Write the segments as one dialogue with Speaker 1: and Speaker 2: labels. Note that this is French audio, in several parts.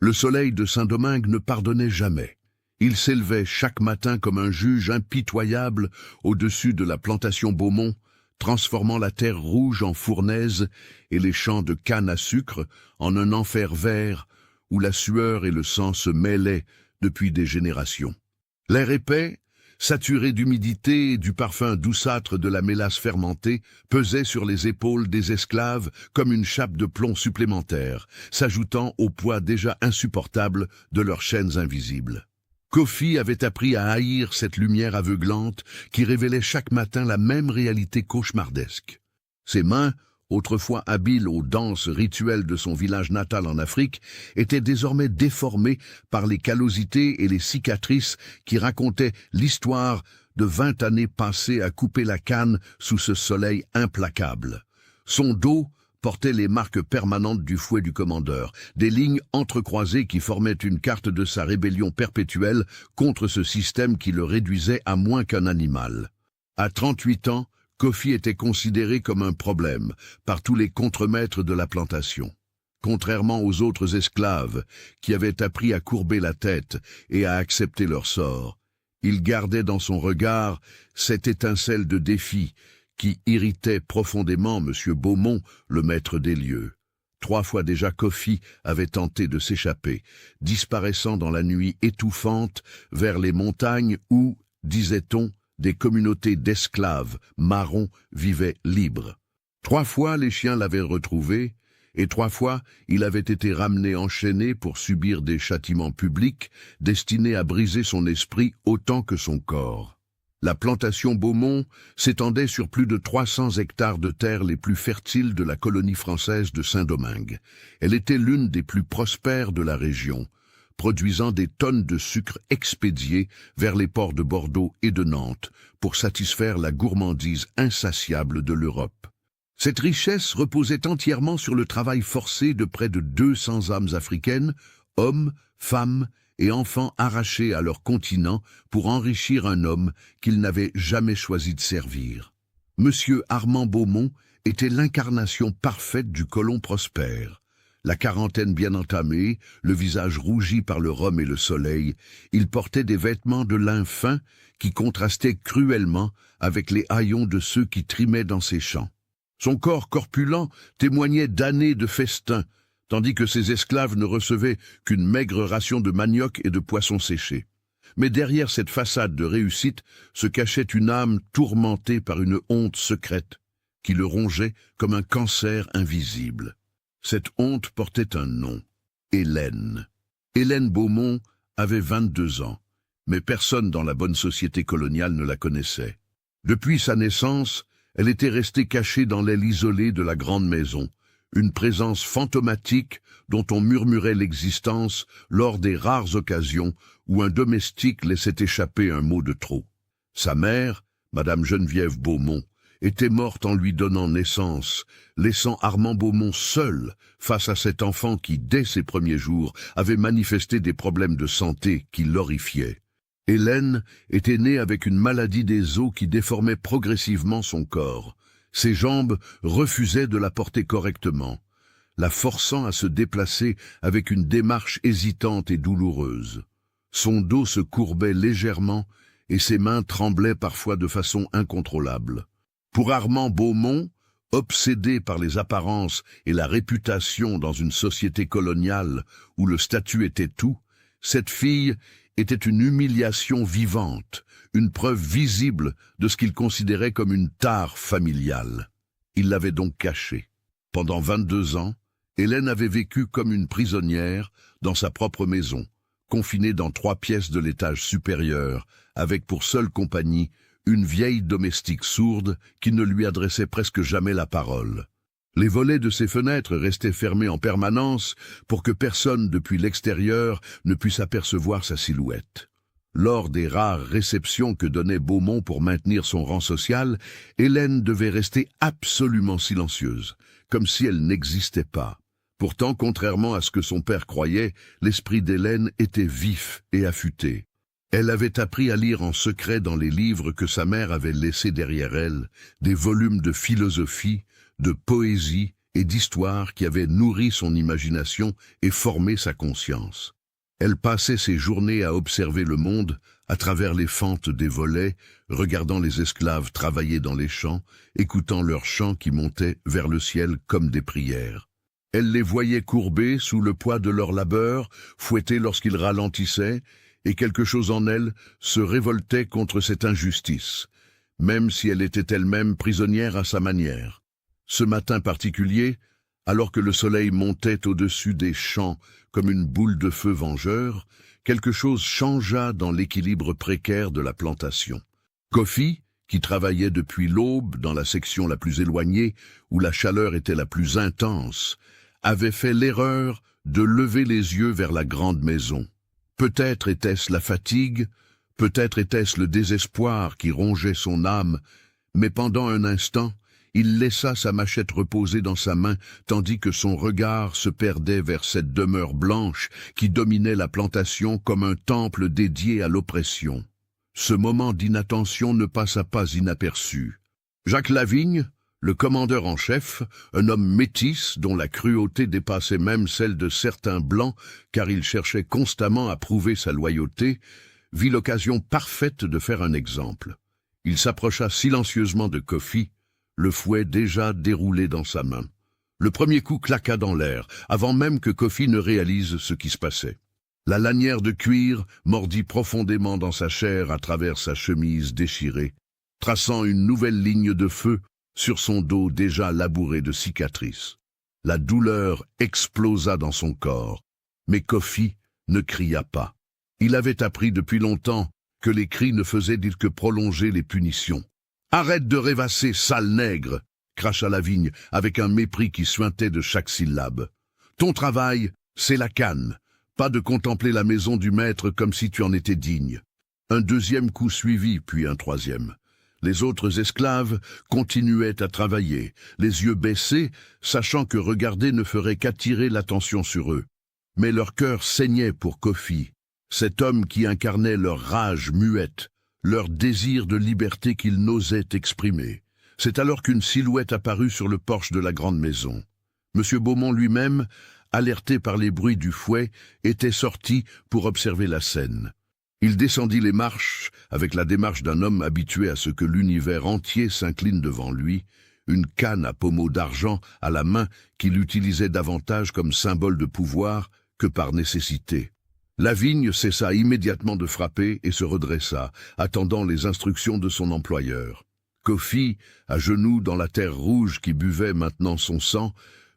Speaker 1: Le soleil de Saint-Domingue ne pardonnait jamais. Il s'élevait chaque matin comme un juge impitoyable au-dessus de la plantation Beaumont, transformant la terre rouge en fournaise et les champs de canne à sucre en un enfer vert où la sueur et le sang se mêlaient depuis des générations. L'air épais, saturé d'humidité et du parfum douceâtre de la mélasse fermentée, pesait sur les épaules des esclaves comme une chape de plomb supplémentaire, s'ajoutant au poids déjà insupportable de leurs chaînes invisibles. Kofi avait appris à haïr cette lumière aveuglante qui révélait chaque matin la même réalité cauchemardesque. Ses mains, autrefois habiles aux danses rituelles de son village natal en Afrique, étaient désormais déformées par les callosités et les cicatrices qui racontaient l'histoire de 20 années passées à couper la canne sous ce soleil implacable. Son dos portait les marques permanentes du fouet du commandeur, des lignes entrecroisées qui formaient une carte de sa rébellion perpétuelle contre ce système qui le réduisait à moins qu'un animal. À 38 ans, Kofi était considéré comme un problème par tous les contremaîtres de la plantation. Contrairement aux autres esclaves qui avaient appris à courber la tête et à accepter leur sort, il gardait dans son regard cette étincelle de défi qui irritait profondément M. Beaumont, le maître des lieux. 3 fois déjà Kofi avait tenté de s'échapper, disparaissant dans la nuit étouffante vers les montagnes où, disait-on, des communautés d'esclaves marrons vivaient libres. 3 fois les chiens l'avaient retrouvé, et 3 fois il avait été ramené enchaîné pour subir des châtiments publics destinés à briser son esprit autant que son corps. La plantation Beaumont s'étendait sur plus de 300 hectares de terre les plus fertiles de la colonie française de Saint-Domingue. Elle était l'une des plus prospères de la région, produisant des tonnes de sucre expédiées vers les ports de Bordeaux et de Nantes pour satisfaire la gourmandise insatiable de l'Europe. Cette richesse reposait entièrement sur le travail forcé de près de 200 âmes africaines, hommes, femmes et enfants arrachés à leur continent pour enrichir un homme qu'ils n'avaient jamais choisi de servir. Monsieur Armand Beaumont était l'incarnation parfaite du colon prospère. La quarantaine bien entamée, le visage rougi par le rhum et le soleil, il portait des vêtements de lin fin qui contrastaient cruellement avec les haillons de ceux qui trimaient dans ses champs. Son corps corpulent témoignait d'années de festins, tandis que ses esclaves ne recevaient qu'une maigre ration de manioc et de poissons séchés. Mais derrière cette façade de réussite se cachait une âme tourmentée par une honte secrète, qui le rongeait comme un cancer invisible. Cette honte portait un nom, Hélène. Hélène Beaumont avait 22 ans, mais personne dans la bonne société coloniale ne la connaissait. Depuis sa naissance, elle était restée cachée dans l'aile isolée de la grande maison, une présence fantomatique dont on murmurait l'existence lors des rares occasions où un domestique laissait échapper un mot de trop. Sa mère, Madame Geneviève Beaumont, était morte en lui donnant naissance, laissant Armand Beaumont seul face à cet enfant qui, dès ses premiers jours, avait manifesté des problèmes de santé qui l'horrifiaient. Hélène était née avec une maladie des os qui déformait progressivement son corps. Ses jambes refusaient de la porter correctement, la forçant à se déplacer avec une démarche hésitante et douloureuse. Son dos se courbait légèrement et ses mains tremblaient parfois de façon incontrôlable. Pour Armand Beaumont, obsédé par les apparences et la réputation dans une société coloniale où le statut était tout, cette fille était une humiliation vivante, une preuve visible de ce qu'il considérait comme une tare familiale. Il l'avait donc cachée. Pendant 22 ans, Hélène avait vécu comme une prisonnière dans sa propre maison, confinée dans 3 pièces de l'étage supérieur, avec pour seule compagnie une vieille domestique sourde qui ne lui adressait presque jamais la parole. Les volets de ses fenêtres restaient fermés en permanence pour que personne depuis l'extérieur ne puisse apercevoir sa silhouette. Lors des rares réceptions que donnait Beaumont pour maintenir son rang social, Hélène devait rester absolument silencieuse, comme si elle n'existait pas. Pourtant, contrairement à ce que son père croyait, l'esprit d'Hélène était vif et affûté. Elle avait appris à lire en secret dans les livres que sa mère avait laissés derrière elle, des volumes de philosophie, de poésie et d'histoires qui avaient nourri son imagination et formé sa conscience. Elle passait ses journées à observer le monde à travers les fentes des volets, regardant les esclaves travailler dans les champs, écoutant leurs chants qui montaient vers le ciel comme des prières. Elle les voyait courbés sous le poids de leur labeur, fouettés lorsqu'ils ralentissaient, et quelque chose en elle se révoltait contre cette injustice, même si elle était elle-même prisonnière à sa manière. Ce matin particulier, alors que le soleil montait au-dessus des champs comme une boule de feu vengeur, quelque chose changea dans l'équilibre précaire de la plantation. Kofi, qui travaillait depuis l'aube dans la section la plus éloignée, où la chaleur était la plus intense, avait fait l'erreur de lever les yeux vers la grande maison. Peut-être était-ce la fatigue, peut-être était-ce le désespoir qui rongeait son âme, mais pendant un instant, il laissa sa machette reposer dans sa main, tandis que son regard se perdait vers cette demeure blanche qui dominait la plantation comme un temple dédié à l'oppression. Ce moment d'inattention ne passa pas inaperçu. Jacques Lavigne, le commandeur en chef, un homme métis dont la cruauté dépassait même celle de certains blancs, car il cherchait constamment à prouver sa loyauté, vit l'occasion parfaite de faire un exemple. Il s'approcha silencieusement de Kofi, le fouet déjà déroulé dans sa main. Le premier coup claqua dans l'air, avant même que Kofi ne réalise ce qui se passait. La lanière de cuir mordit profondément dans sa chair à travers sa chemise déchirée, traçant une nouvelle ligne de feu sur son dos déjà labouré de cicatrices. La douleur explosa dans son corps, mais Kofi ne cria pas. Il avait appris depuis longtemps que les cris ne faisaient que prolonger les punitions. « Arrête de rêvasser, sale nègre !» cracha Lavigne avec un mépris qui suintait de chaque syllabe. « Ton travail, c'est la canne, pas de contempler la maison du maître comme si tu en étais digne. » Un deuxième coup suivit, puis un troisième. Les autres esclaves continuaient à travailler, les yeux baissés, sachant que regarder ne ferait qu'attirer l'attention sur eux. Mais leur cœur saignait pour Kofi, cet homme qui incarnait leur rage muette, leur désir de liberté qu'ils n'osaient exprimer. C'est alors qu'une silhouette apparut sur le porche de la grande maison. M. Beaumont lui-même, alerté par les bruits du fouet, était sorti pour observer la scène. Il descendit les marches avec la démarche d'un homme habitué à ce que l'univers entier s'incline devant lui, une canne à pommeau d'argent à la main qu'il utilisait davantage comme symbole de pouvoir que par nécessité. Lavigne cessa immédiatement de frapper et se redressa, attendant les instructions de son employeur. Kofi, à genoux dans la terre rouge qui buvait maintenant son sang,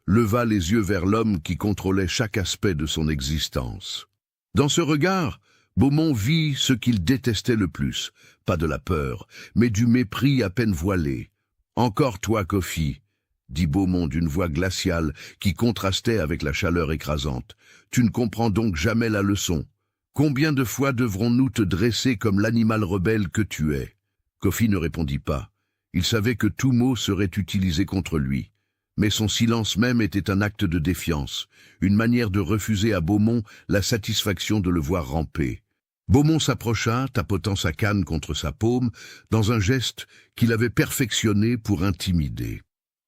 Speaker 1: leva les yeux vers l'homme qui contrôlait chaque aspect de son existence. Dans ce regard, Beaumont vit ce qu'il détestait le plus, pas de la peur, mais du mépris à peine voilé. « Encore toi, Kofi !» dit Beaumont d'une voix glaciale qui contrastait avec la chaleur écrasante. « Tu ne comprends donc jamais la leçon. Combien de fois devrons-nous te dresser comme l'animal rebelle que tu es ?» Kofi ne répondit pas. Il savait que tout mot serait utilisé contre lui. Mais son silence même était un acte de défiance, une manière de refuser à Beaumont la satisfaction de le voir ramper. Beaumont s'approcha, tapotant sa canne contre sa paume, dans un geste qu'il avait perfectionné pour intimider.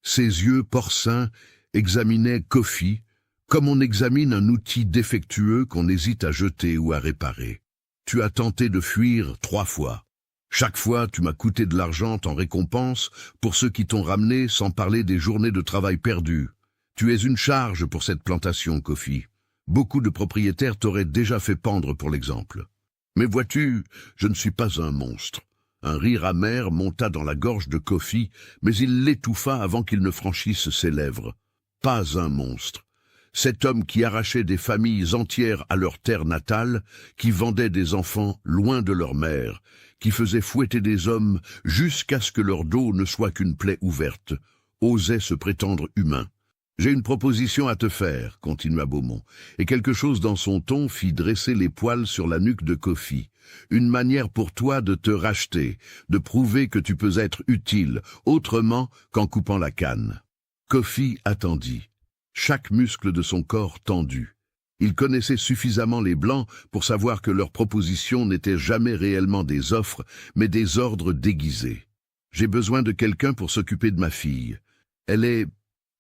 Speaker 1: Ses yeux porcins examinaient Kofi, comme on examine un outil défectueux qu'on hésite à jeter ou à réparer. « Tu as tenté de fuir 3 fois. Chaque fois, tu m'as coûté de l'argent en récompense pour ceux qui t'ont ramené, sans parler des journées de travail perdues. Tu es une charge pour cette plantation, Kofi. Beaucoup de propriétaires t'auraient déjà fait pendre pour l'exemple. Mais vois-tu, je ne suis pas un monstre. » Un rire amer monta dans la gorge de Kofi, mais il l'étouffa avant qu'il ne franchisse ses lèvres. Pas un monstre. Cet homme qui arrachait des familles entières à leur terre natale, qui vendait des enfants loin de leur mère, qui faisait fouetter des hommes jusqu'à ce que leur dos ne soit qu'une plaie ouverte, osait se prétendre humain. « J'ai une proposition à te faire, » continua Beaumont, et quelque chose dans son ton fit dresser les poils sur la nuque de Kofi. « Une manière pour toi de te racheter, de prouver que tu peux être utile, autrement qu'en coupant la canne. » Kofi attendit, chaque muscle de son corps tendu. Il connaissait suffisamment les Blancs pour savoir que leurs propositions n'étaient jamais réellement des offres, mais des ordres déguisés. « J'ai besoin de quelqu'un pour s'occuper de ma fille. Elle est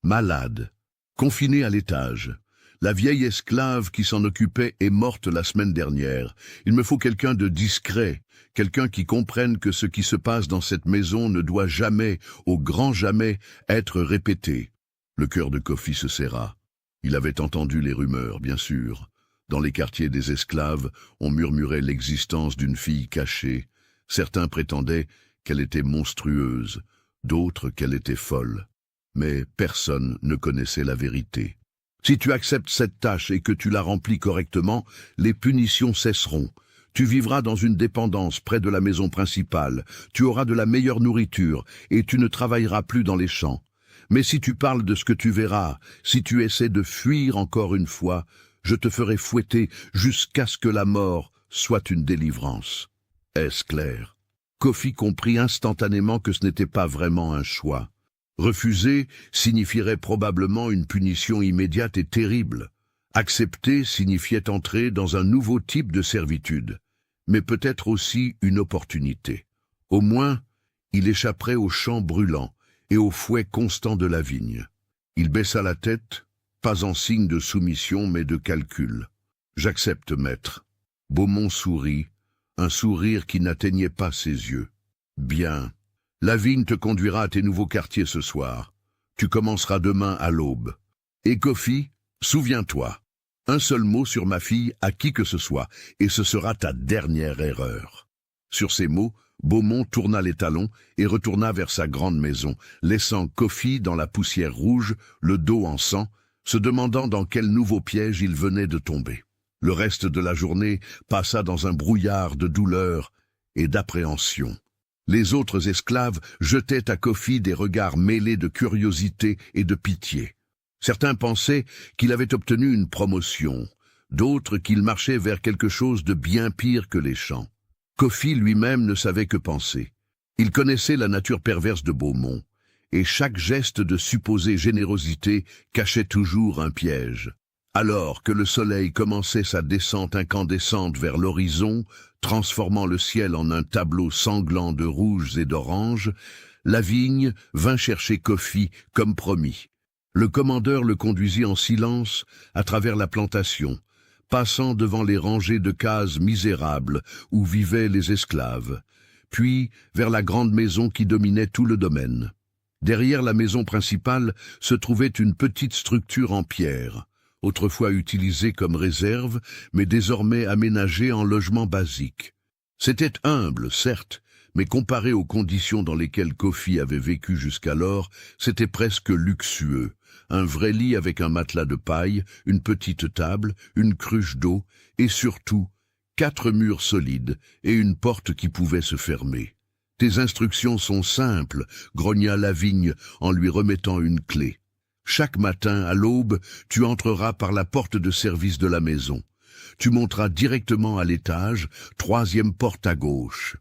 Speaker 1: malade, confinée à l'étage. La vieille esclave qui s'en occupait est morte la semaine dernière. Il me faut quelqu'un de discret, quelqu'un qui comprenne que ce qui se passe dans cette maison ne doit jamais, au grand jamais, être répété. Le cœur de Kofi se serra. Il avait entendu les rumeurs, bien sûr. Dans les quartiers des esclaves, on murmurait l'existence d'une fille cachée. Certains prétendaient qu'elle était monstrueuse, d'autres qu'elle était folle. Mais personne ne connaissait la vérité. Si tu acceptes cette tâche et que tu la remplis correctement, les punitions cesseront. Tu vivras dans une dépendance près de la maison principale, tu auras de la meilleure nourriture et tu ne travailleras plus dans les champs. Mais si tu parles de ce que tu verras, si tu essaies de fuir encore une fois, je te ferai fouetter jusqu'à ce que la mort soit une délivrance. Est-ce clair? Kofi comprit instantanément que ce n'était pas vraiment un choix. Refuser signifierait probablement une punition immédiate et terrible. Accepter signifiait entrer dans un nouveau type de servitude, mais peut-être aussi une opportunité. Au moins, il échapperait aux champs brûlants et au fouet constant de la vigne. Il baissa la tête, pas en signe de soumission mais de calcul. « J'accepte, maître. » Beaumont sourit, un sourire qui n'atteignait pas ses yeux. « Bien. La vigne te conduira à tes nouveaux quartiers ce soir. Tu commenceras demain à l'aube. Et Kofi, souviens-toi, un seul mot sur ma fille à qui que ce soit, et ce sera ta dernière erreur. » Sur ces mots, Beaumont tourna les talons et retourna vers sa grande maison, laissant Kofi dans la poussière rouge, le dos en sang, se demandant dans quel nouveau piège il venait de tomber. Le reste de la journée passa dans un brouillard de douleur et d'appréhension. Les autres esclaves jetaient à Kofi des regards mêlés de curiosité et de pitié. Certains pensaient qu'il avait obtenu une promotion, d'autres qu'il marchait vers quelque chose de bien pire que les champs. Kofi lui-même ne savait que penser. Il connaissait la nature perverse de Beaumont, et chaque geste de supposée générosité cachait toujours un piège. Alors que le soleil commençait sa descente incandescente vers l'horizon, transformant le ciel en un tableau sanglant de rouges et d'oranges, Lavigne vint chercher Kofi comme promis. Le commandeur le conduisit en silence à travers la plantation, passant devant les rangées de cases misérables où vivaient les esclaves, puis vers la grande maison qui dominait tout le domaine. Derrière la maison principale se trouvait une petite structure en pierre, autrefois utilisée comme réserve, mais désormais aménagée en logement basique. C'était humble, certes, mais comparé aux conditions dans lesquelles Kofi avait vécu jusqu'alors, c'était presque luxueux. Un vrai lit avec un matelas de paille, une petite table, une cruche d'eau, et surtout, 4 murs solides et une porte qui pouvait se fermer. « Tes instructions sont simples, » grogna Lavigne en lui remettant une clé. Chaque matin, à l'aube, tu entreras par la porte de service de la maison. Tu monteras directement à l'étage, 3e porte à gauche.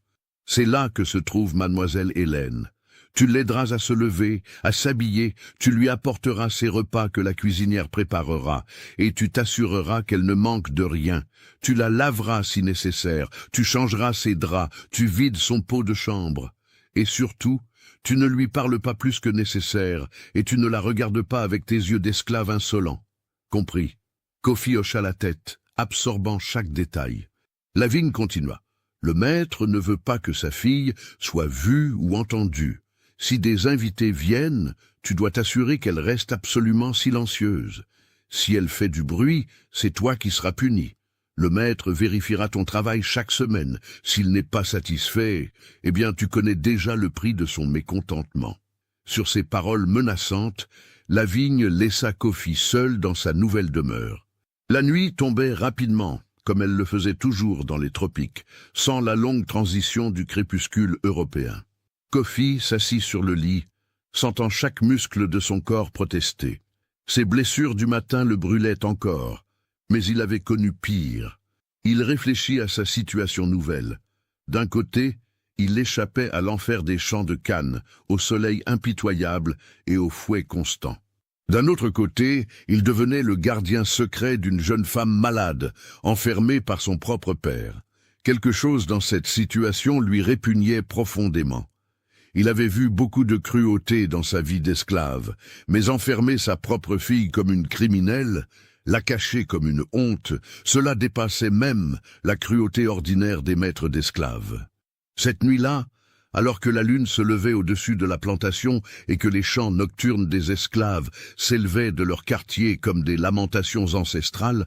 Speaker 1: C'est là que se trouve mademoiselle Hélène. Tu l'aideras à se lever, à s'habiller, tu lui apporteras ses repas que la cuisinière préparera, et tu t'assureras qu'elle ne manque de rien. Tu la laveras si nécessaire, tu changeras ses draps, tu vides son pot de chambre. Et surtout, tu ne lui parles pas plus que nécessaire, et tu ne la regardes pas avec tes yeux d'esclave insolent. Compris. Kofi hocha la tête, absorbant chaque détail. Lavigne continua. Le maître ne veut pas que sa fille soit vue ou entendue. Si des invités viennent, tu dois t'assurer qu'elle reste absolument silencieuse. Si elle fait du bruit, c'est toi qui seras puni. Le maître vérifiera ton travail chaque semaine. S'il n'est pas satisfait, eh bien tu connais déjà le prix de son mécontentement. Sur ces paroles menaçantes, Lavigne laissa Kofi seul dans sa nouvelle demeure. La nuit tombait rapidement, comme elle le faisait toujours dans les tropiques, sans la longue transition du crépuscule européen. Kofi s'assit sur le lit, sentant chaque muscle de son corps protester. Ses blessures du matin le brûlaient encore, mais il avait connu pire. Il réfléchit à sa situation nouvelle. D'un côté, il échappait à l'enfer des champs de canne, au soleil impitoyable et au fouet constant. D'un autre côté, il devenait le gardien secret d'une jeune femme malade, enfermée par son propre père. Quelque chose dans cette situation lui répugnait profondément. Il avait vu beaucoup de cruauté dans sa vie d'esclave, mais enfermer sa propre fille comme une criminelle, la cacher comme une honte, cela dépassait même la cruauté ordinaire des maîtres d'esclaves. Cette nuit-là, alors que la lune se levait au-dessus de la plantation et que les chants nocturnes des esclaves s'élevaient de leur quartier comme des lamentations ancestrales,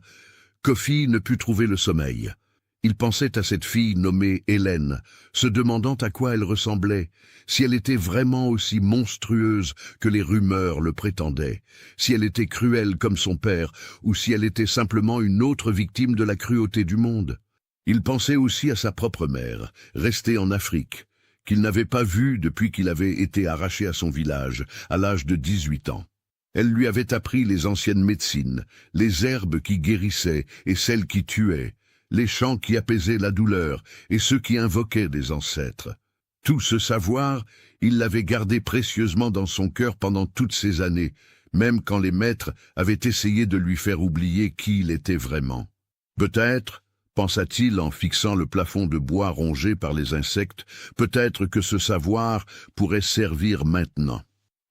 Speaker 1: Kofi ne put trouver le sommeil. Il pensait à cette fille nommée Hélène, se demandant à quoi elle ressemblait, si elle était vraiment aussi monstrueuse que les rumeurs le prétendaient, si elle était cruelle comme son père, ou si elle était simplement une autre victime de la cruauté du monde. Il pensait aussi à sa propre mère, restée en Afrique, qu'il n'avait pas vue depuis qu'il avait été arraché à son village, à l'âge de 18 ans. Elle lui avait appris les anciennes médecines, les herbes qui guérissaient et celles qui tuaient, les chants qui apaisaient la douleur et ceux qui invoquaient des ancêtres. Tout ce savoir, il l'avait gardé précieusement dans son cœur pendant toutes ces années, même quand les maîtres avaient essayé de lui faire oublier qui il était vraiment. Peut-être, pensa-t-il en fixant le plafond de bois rongé par les insectes, peut-être que ce savoir pourrait servir maintenant.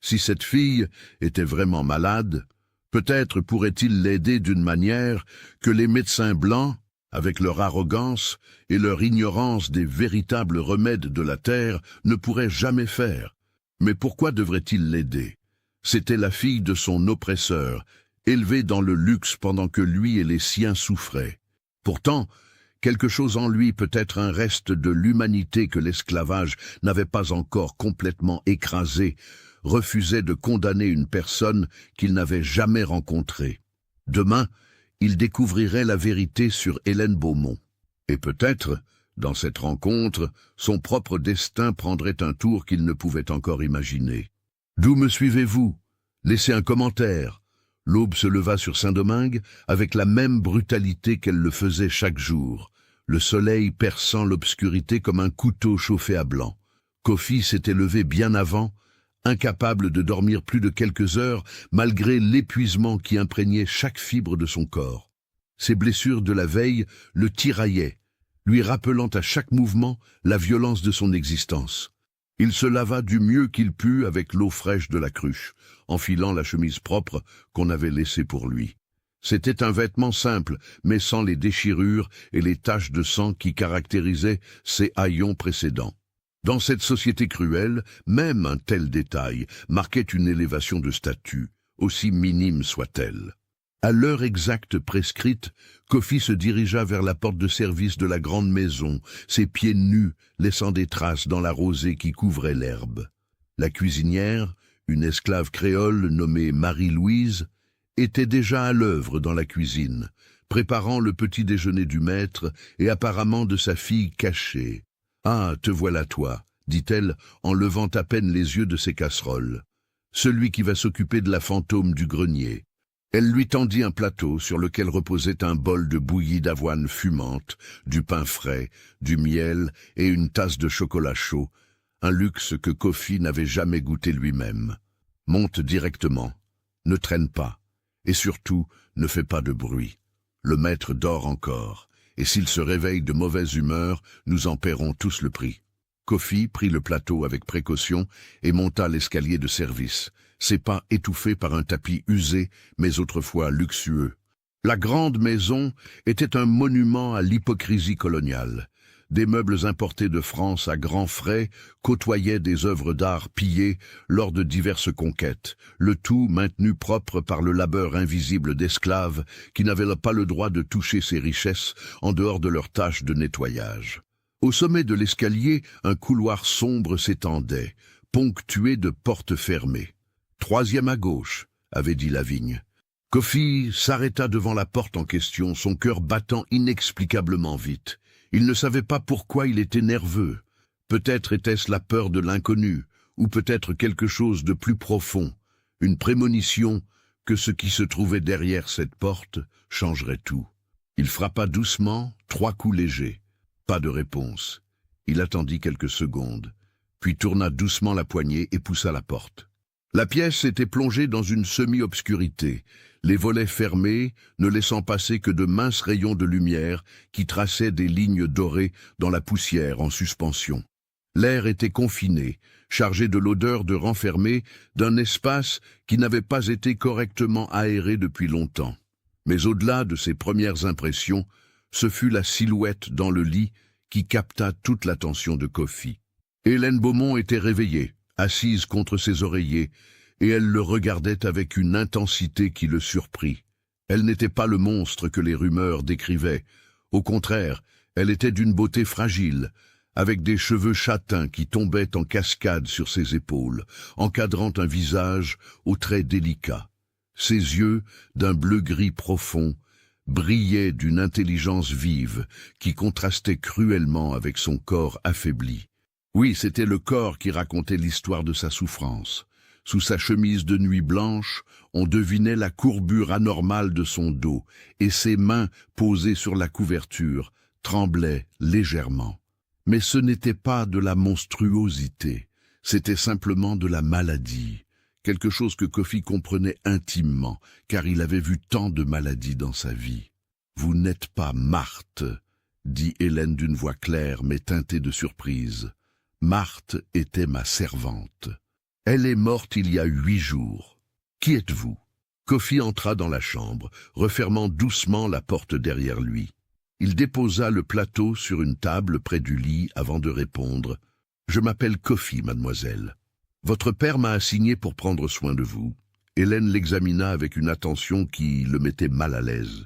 Speaker 1: Si cette fille était vraiment malade, peut-être pourrait-il l'aider d'une manière que les médecins blancs, avec leur arrogance et leur ignorance des véritables remèdes de la terre, ne pourraient jamais faire. Mais pourquoi devrait-il l'aider? C'était la fille de son oppresseur, élevée dans le luxe pendant que lui et les siens souffraient. Pourtant, quelque chose en lui, peut-être un reste de l'humanité que l'esclavage n'avait pas encore complètement écrasé, refusait de condamner une personne qu'il n'avait jamais rencontrée. Demain, il découvrirait la vérité sur Hélène Beaumont. Et peut-être, dans cette rencontre, son propre destin prendrait un tour qu'il ne pouvait encore imaginer. « D'où me suivez-vous? Laissez un commentaire. » L'aube se leva sur Saint-Domingue avec la même brutalité qu'elle le faisait chaque jour, le soleil perçant l'obscurité comme un couteau chauffé à blanc. Kofi s'était levé bien avant, incapable de dormir plus de quelques heures, malgré l'épuisement qui imprégnait chaque fibre de son corps. Ses blessures de la veille le tiraillaient, lui rappelant à chaque mouvement la violence de son existence. Il se lava du mieux qu'il put avec l'eau fraîche de la cruche, enfilant la chemise propre qu'on avait laissée pour lui. C'était un vêtement simple, mais sans les déchirures et les taches de sang qui caractérisaient ses haillons précédents. Dans cette société cruelle, même un tel détail marquait une élévation de statut, aussi minime soit-elle. À l'heure exacte prescrite, Kofi se dirigea vers la porte de service de la grande maison, ses pieds nus laissant des traces dans la rosée qui couvrait l'herbe. La cuisinière, une esclave créole nommée Marie-Louise, était déjà à l'œuvre dans la cuisine, préparant le petit déjeuner du maître et apparemment de sa fille cachée. « Ah, te voilà toi, dit-elle en levant à peine les yeux de ses casseroles. Celui qui va s'occuper de la fantôme du grenier. » Elle lui tendit un plateau sur lequel reposait un bol de bouillie d'avoine fumante, du pain frais, du miel et une tasse de chocolat chaud, un luxe que Kofi n'avait jamais goûté lui-même. « Monte directement, ne traîne pas, et surtout ne fais pas de bruit. Le maître dort encore. Et s'il se réveille de mauvaise humeur, nous en paierons tous le prix. » Kofi prit le plateau avec précaution et monta l'escalier de service, ses pas étouffés par un tapis usé, mais autrefois luxueux. La grande maison était un monument à l'hypocrisie coloniale. Des meubles importés de France à grands frais côtoyaient des œuvres d'art pillées lors de diverses conquêtes, le tout maintenu propre par le labeur invisible d'esclaves qui n'avaient pas le droit de toucher ces richesses en dehors de leurs tâches de nettoyage. Au sommet de l'escalier, un couloir sombre s'étendait, ponctué de portes fermées. « Troisième à gauche », avait dit Lavigne. Kofi s'arrêta devant la porte en question, son cœur battant inexplicablement vite. Il ne savait pas pourquoi il était nerveux. Peut-être était-ce la peur de l'inconnu, ou peut-être quelque chose de plus profond, une prémonition que ce qui se trouvait derrière cette porte changerait tout. Il frappa doucement, 3 coups légers. Pas de réponse. Il attendit quelques secondes, puis tourna doucement la poignée et poussa la porte. La pièce était plongée dans une semi-obscurité, les volets fermés, ne laissant passer que de minces rayons de lumière qui traçaient des lignes dorées dans la poussière en suspension. L'air était confiné, chargé de l'odeur de renfermé d'un espace qui n'avait pas été correctement aéré depuis longtemps. Mais au-delà de ces premières impressions, ce fut la silhouette dans le lit qui capta toute l'attention de Kofi. Hélène Beaumont était réveillée, assise contre ses oreillers, et elle le regardait avec une intensité qui le surprit. Elle n'était pas le monstre que les rumeurs décrivaient. Au contraire, elle était d'une beauté fragile, avec des cheveux châtains qui tombaient en cascade sur ses épaules, encadrant un visage aux traits délicats. Ses yeux, d'un bleu-gris profond, brillaient d'une intelligence vive qui contrastait cruellement avec son corps affaibli. Oui, c'était le corps qui racontait l'histoire de sa souffrance. Sous sa chemise de nuit blanche, on devinait la courbure anormale de son dos, et ses mains, posées sur la couverture, tremblaient légèrement. Mais ce n'était pas de la monstruosité, c'était simplement de la maladie, quelque chose que Kofi comprenait intimement, car il avait vu tant de maladies dans sa vie. « Vous n'êtes pas Marthe », dit Hélène d'une voix claire mais teintée de surprise. « Marthe était ma servante. Elle est morte il y a 8 jours. Qui êtes-vous » Kofi entra dans la chambre, refermant doucement la porte derrière lui. Il déposa le plateau sur une table près du lit avant de répondre « Je m'appelle Kofi, mademoiselle. Votre père m'a assigné pour prendre soin de vous. » Hélène l'examina avec une attention qui le mettait mal à l'aise.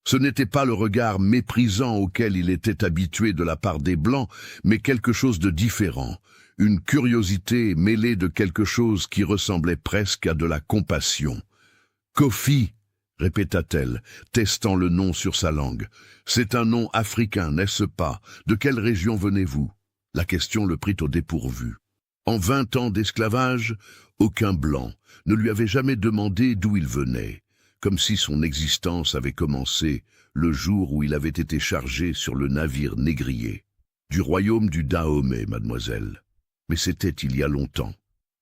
Speaker 1: Ce n'était pas le regard méprisant auquel il était habitué de la part des Blancs, mais quelque chose de différent, une curiosité mêlée de quelque chose qui ressemblait presque à de la compassion. « Kofi !» répéta-t-elle, testant le nom sur sa langue. « C'est un nom africain, n'est-ce pas? De quelle région venez-vous » La question le prit au dépourvu. En 20 ans d'esclavage, aucun Blanc ne lui avait jamais demandé d'où il venait, comme si son existence avait commencé le jour où il avait été chargé sur le navire négrier. « Du royaume du Dahomey, mademoiselle. Mais c'était il y a longtemps. »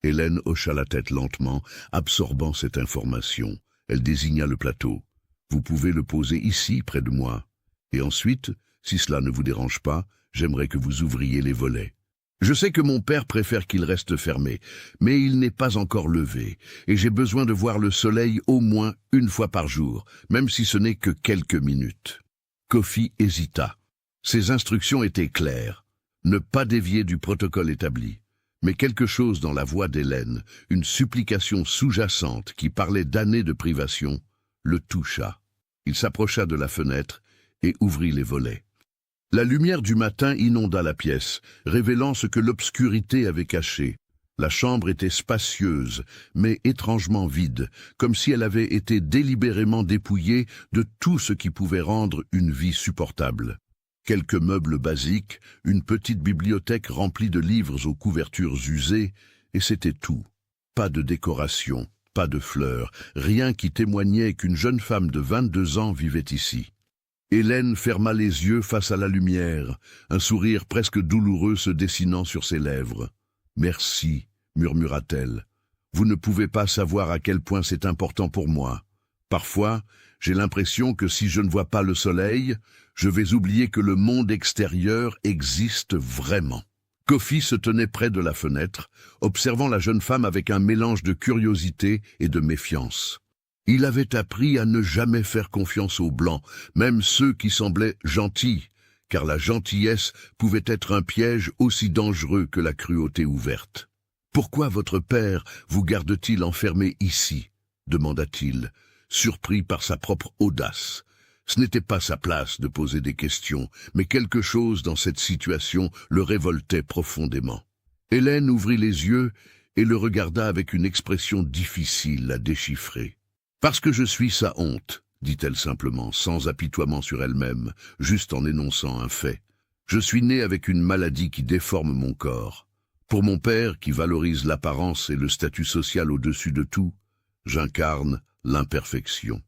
Speaker 1: Hélène hocha la tête lentement, absorbant cette information. Elle désigna le plateau. « Vous pouvez le poser ici, près de moi. Et ensuite, si cela ne vous dérange pas, j'aimerais que vous ouvriez les volets. Je sais que mon père préfère qu'il reste fermé, mais il n'est pas encore levé, et j'ai besoin de voir le soleil au moins 1 fois par jour, même si ce n'est que quelques minutes. » Kofi hésita. Ses instructions étaient claires. Ne pas dévier du protocole établi. Mais quelque chose dans la voix d'Hélène, une supplication sous-jacente qui parlait d'années de privation, le toucha. Il s'approcha de la fenêtre et ouvrit les volets. La lumière du matin inonda la pièce, révélant ce que l'obscurité avait caché. La chambre était spacieuse, mais étrangement vide, comme si elle avait été délibérément dépouillée de tout ce qui pouvait rendre une vie supportable. Quelques meubles basiques, une petite bibliothèque remplie de livres aux couvertures usées, et c'était tout. Pas de décoration, pas de fleurs, rien qui témoignait qu'une jeune femme de 22 ans vivait ici. Hélène ferma les yeux face à la lumière, un sourire presque douloureux se dessinant sur ses lèvres. « Merci » murmura-t-elle. « Vous ne pouvez pas savoir à quel point c'est important pour moi. Parfois, j'ai l'impression que si je ne vois pas le soleil, je vais oublier que le monde extérieur existe vraiment. » Kofi se tenait près de la fenêtre, observant la jeune femme avec un mélange de curiosité et de méfiance. Il avait appris à ne jamais faire confiance aux Blancs, même ceux qui semblaient gentils, car la gentillesse pouvait être un piège aussi dangereux que la cruauté ouverte. « Pourquoi votre père vous garde-t-il enfermé ici ?» demanda-t-il, surpris par sa propre audace. Ce n'était pas sa place de poser des questions, mais quelque chose dans cette situation le révoltait profondément. Hélène ouvrit les yeux et le regarda avec une expression difficile à déchiffrer. « Parce que je suis sa honte », dit-elle simplement, sans apitoiement sur elle-même, juste en énonçant un fait. « Je suis née avec une maladie qui déforme mon corps. Pour mon père, qui valorise l'apparence et le statut social au-dessus de tout, j'incarne l'imperfection.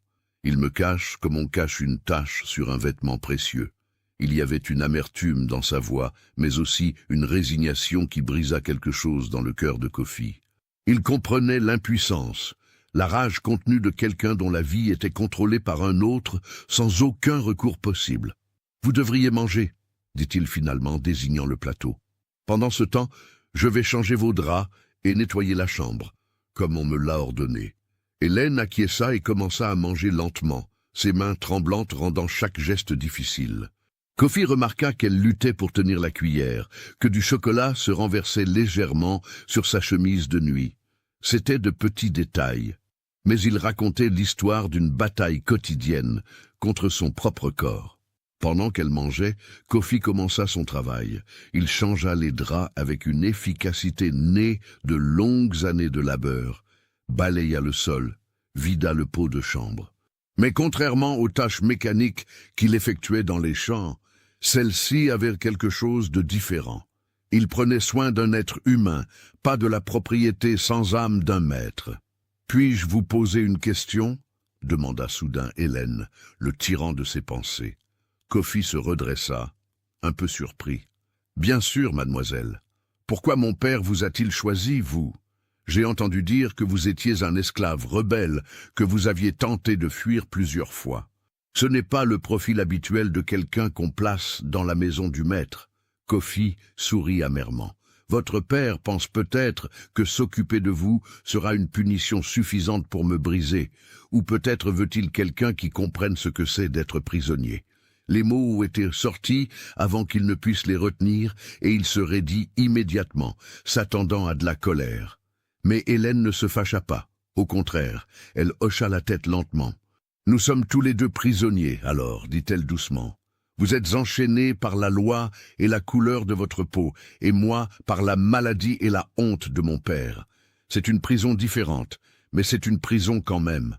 Speaker 1: Il me cache comme on cache une tache sur un vêtement précieux. » Il y avait une amertume dans sa voix, mais aussi une résignation qui brisa quelque chose dans le cœur de Kofi. Il comprenait l'impuissance, la rage contenue de quelqu'un dont la vie était contrôlée par un autre sans aucun recours possible. « Vous devriez manger, » dit-il finalement, désignant le plateau. Pendant ce temps, je vais changer vos draps et nettoyer la chambre, comme on me l'a ordonné. Hélène acquiesça et commença à manger lentement, ses mains tremblantes rendant chaque geste difficile. Kofi remarqua qu'elle luttait pour tenir la cuillère, que du chocolat se renversait légèrement sur sa chemise de nuit. C'étaient de petits détails, mais il racontait l'histoire d'une bataille quotidienne contre son propre corps. Pendant qu'elle mangeait, Kofi commença son travail. Il changea les draps avec une efficacité née de longues années de labeur, balaya le sol, vida le pot de chambre. Mais contrairement aux tâches mécaniques qu'il effectuait dans les champs, celle-ci avait quelque chose de différent. Il prenait soin d'un être humain, pas de la propriété sans âme d'un maître. « Puis-je vous poser une question ?» demanda soudain Hélène, le tirant de ses pensées. Kofi se redressa, un peu surpris. « Bien sûr, mademoiselle. Pourquoi mon père vous a-t-il choisi, vous ? J'ai entendu dire que vous étiez un esclave rebelle, que vous aviez tenté de fuir plusieurs fois. Ce n'est pas le profil habituel de quelqu'un qu'on place dans la maison du maître. » Kofi sourit amèrement. « Votre père pense peut-être que s'occuper de vous sera une punition suffisante pour me briser, ou peut-être veut-il quelqu'un qui comprenne ce que c'est d'être prisonnier. » Les mots étaient sortis avant qu'il ne puisse les retenir, et il se raidit immédiatement, s'attendant à de la colère. Mais Hélène ne se fâcha pas. Au contraire, elle hocha la tête lentement. « Nous sommes tous les deux prisonniers, alors, dit-elle doucement. Vous êtes enchaînés par la loi et la couleur de votre peau, et moi par la maladie et la honte de mon père. C'est une prison différente, mais c'est une prison quand même. »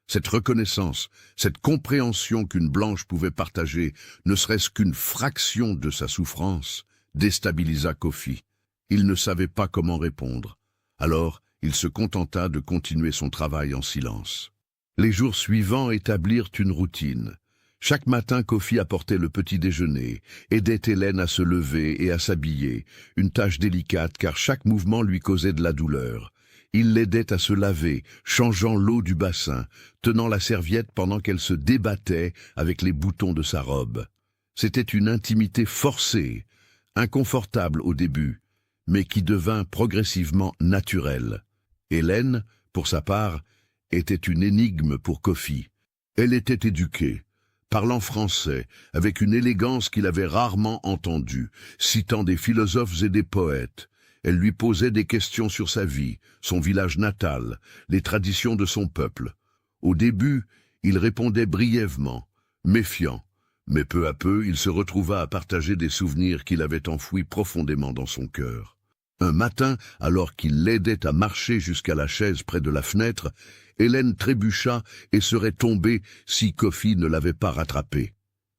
Speaker 1: Cette reconnaissance, cette compréhension qu'une blanche pouvait partager, ne serait-ce qu'une fraction de sa souffrance, déstabilisa Kofi. Il ne savait pas comment répondre. Alors, il se contenta de continuer son travail en silence. Les jours suivants établirent une routine. Chaque matin, Kofi apportait le petit déjeuner, aidait Hélène à se lever et à s'habiller, une tâche délicate car chaque mouvement lui causait de la douleur. Il l'aidait à se laver, changeant l'eau du bassin, tenant la serviette pendant qu'elle se débattait avec les boutons de sa robe. C'était une intimité forcée, inconfortable au début, mais qui devint progressivement naturelle. Hélène, pour sa part, était une énigme pour Kofi. Elle était éduquée, parlant français, avec une élégance qu'il avait rarement entendue, citant des philosophes et des poètes. Elle lui posait des questions sur sa vie, son village natal, les traditions de son peuple. Au début, il répondait brièvement, méfiant, mais peu à peu, il se retrouva à partager des souvenirs qu'il avait enfouis profondément dans son cœur. Un matin, alors qu'il l'aidait à marcher jusqu'à la chaise près de la fenêtre, Hélène trébucha et serait tombée si Kofi ne l'avait pas rattrapée.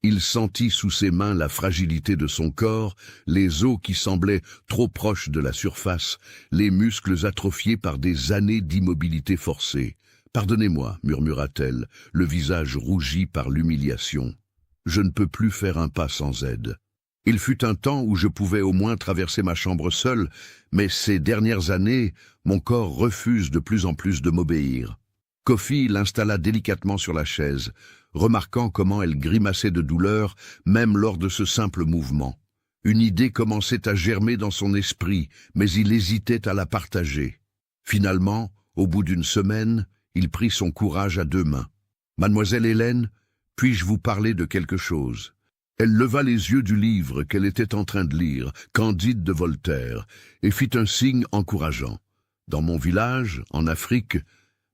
Speaker 1: Il sentit sous ses mains la fragilité de son corps, les os qui semblaient trop proches de la surface, les muscles atrophiés par des années d'immobilité forcée. « Pardonnez-moi, murmura-t-elle, le visage rougi par l'humiliation. Je ne peux plus faire un pas sans aide. Il fut un temps où je pouvais au moins traverser ma chambre seule, mais ces dernières années, mon corps refuse de plus en plus de m'obéir. » Kofi l'installa délicatement sur la chaise, remarquant comment elle grimaçait de douleur, même lors de ce simple mouvement. Une idée commençait à germer dans son esprit, mais il hésitait à la partager. Finalement, au bout d'une semaine, il prit son courage à deux mains. « Mademoiselle Hélène, puis-je vous parler de quelque chose ?» Elle leva les yeux du livre qu'elle était en train de lire, Candide de Voltaire, et fit un signe encourageant. Dans mon village, en Afrique,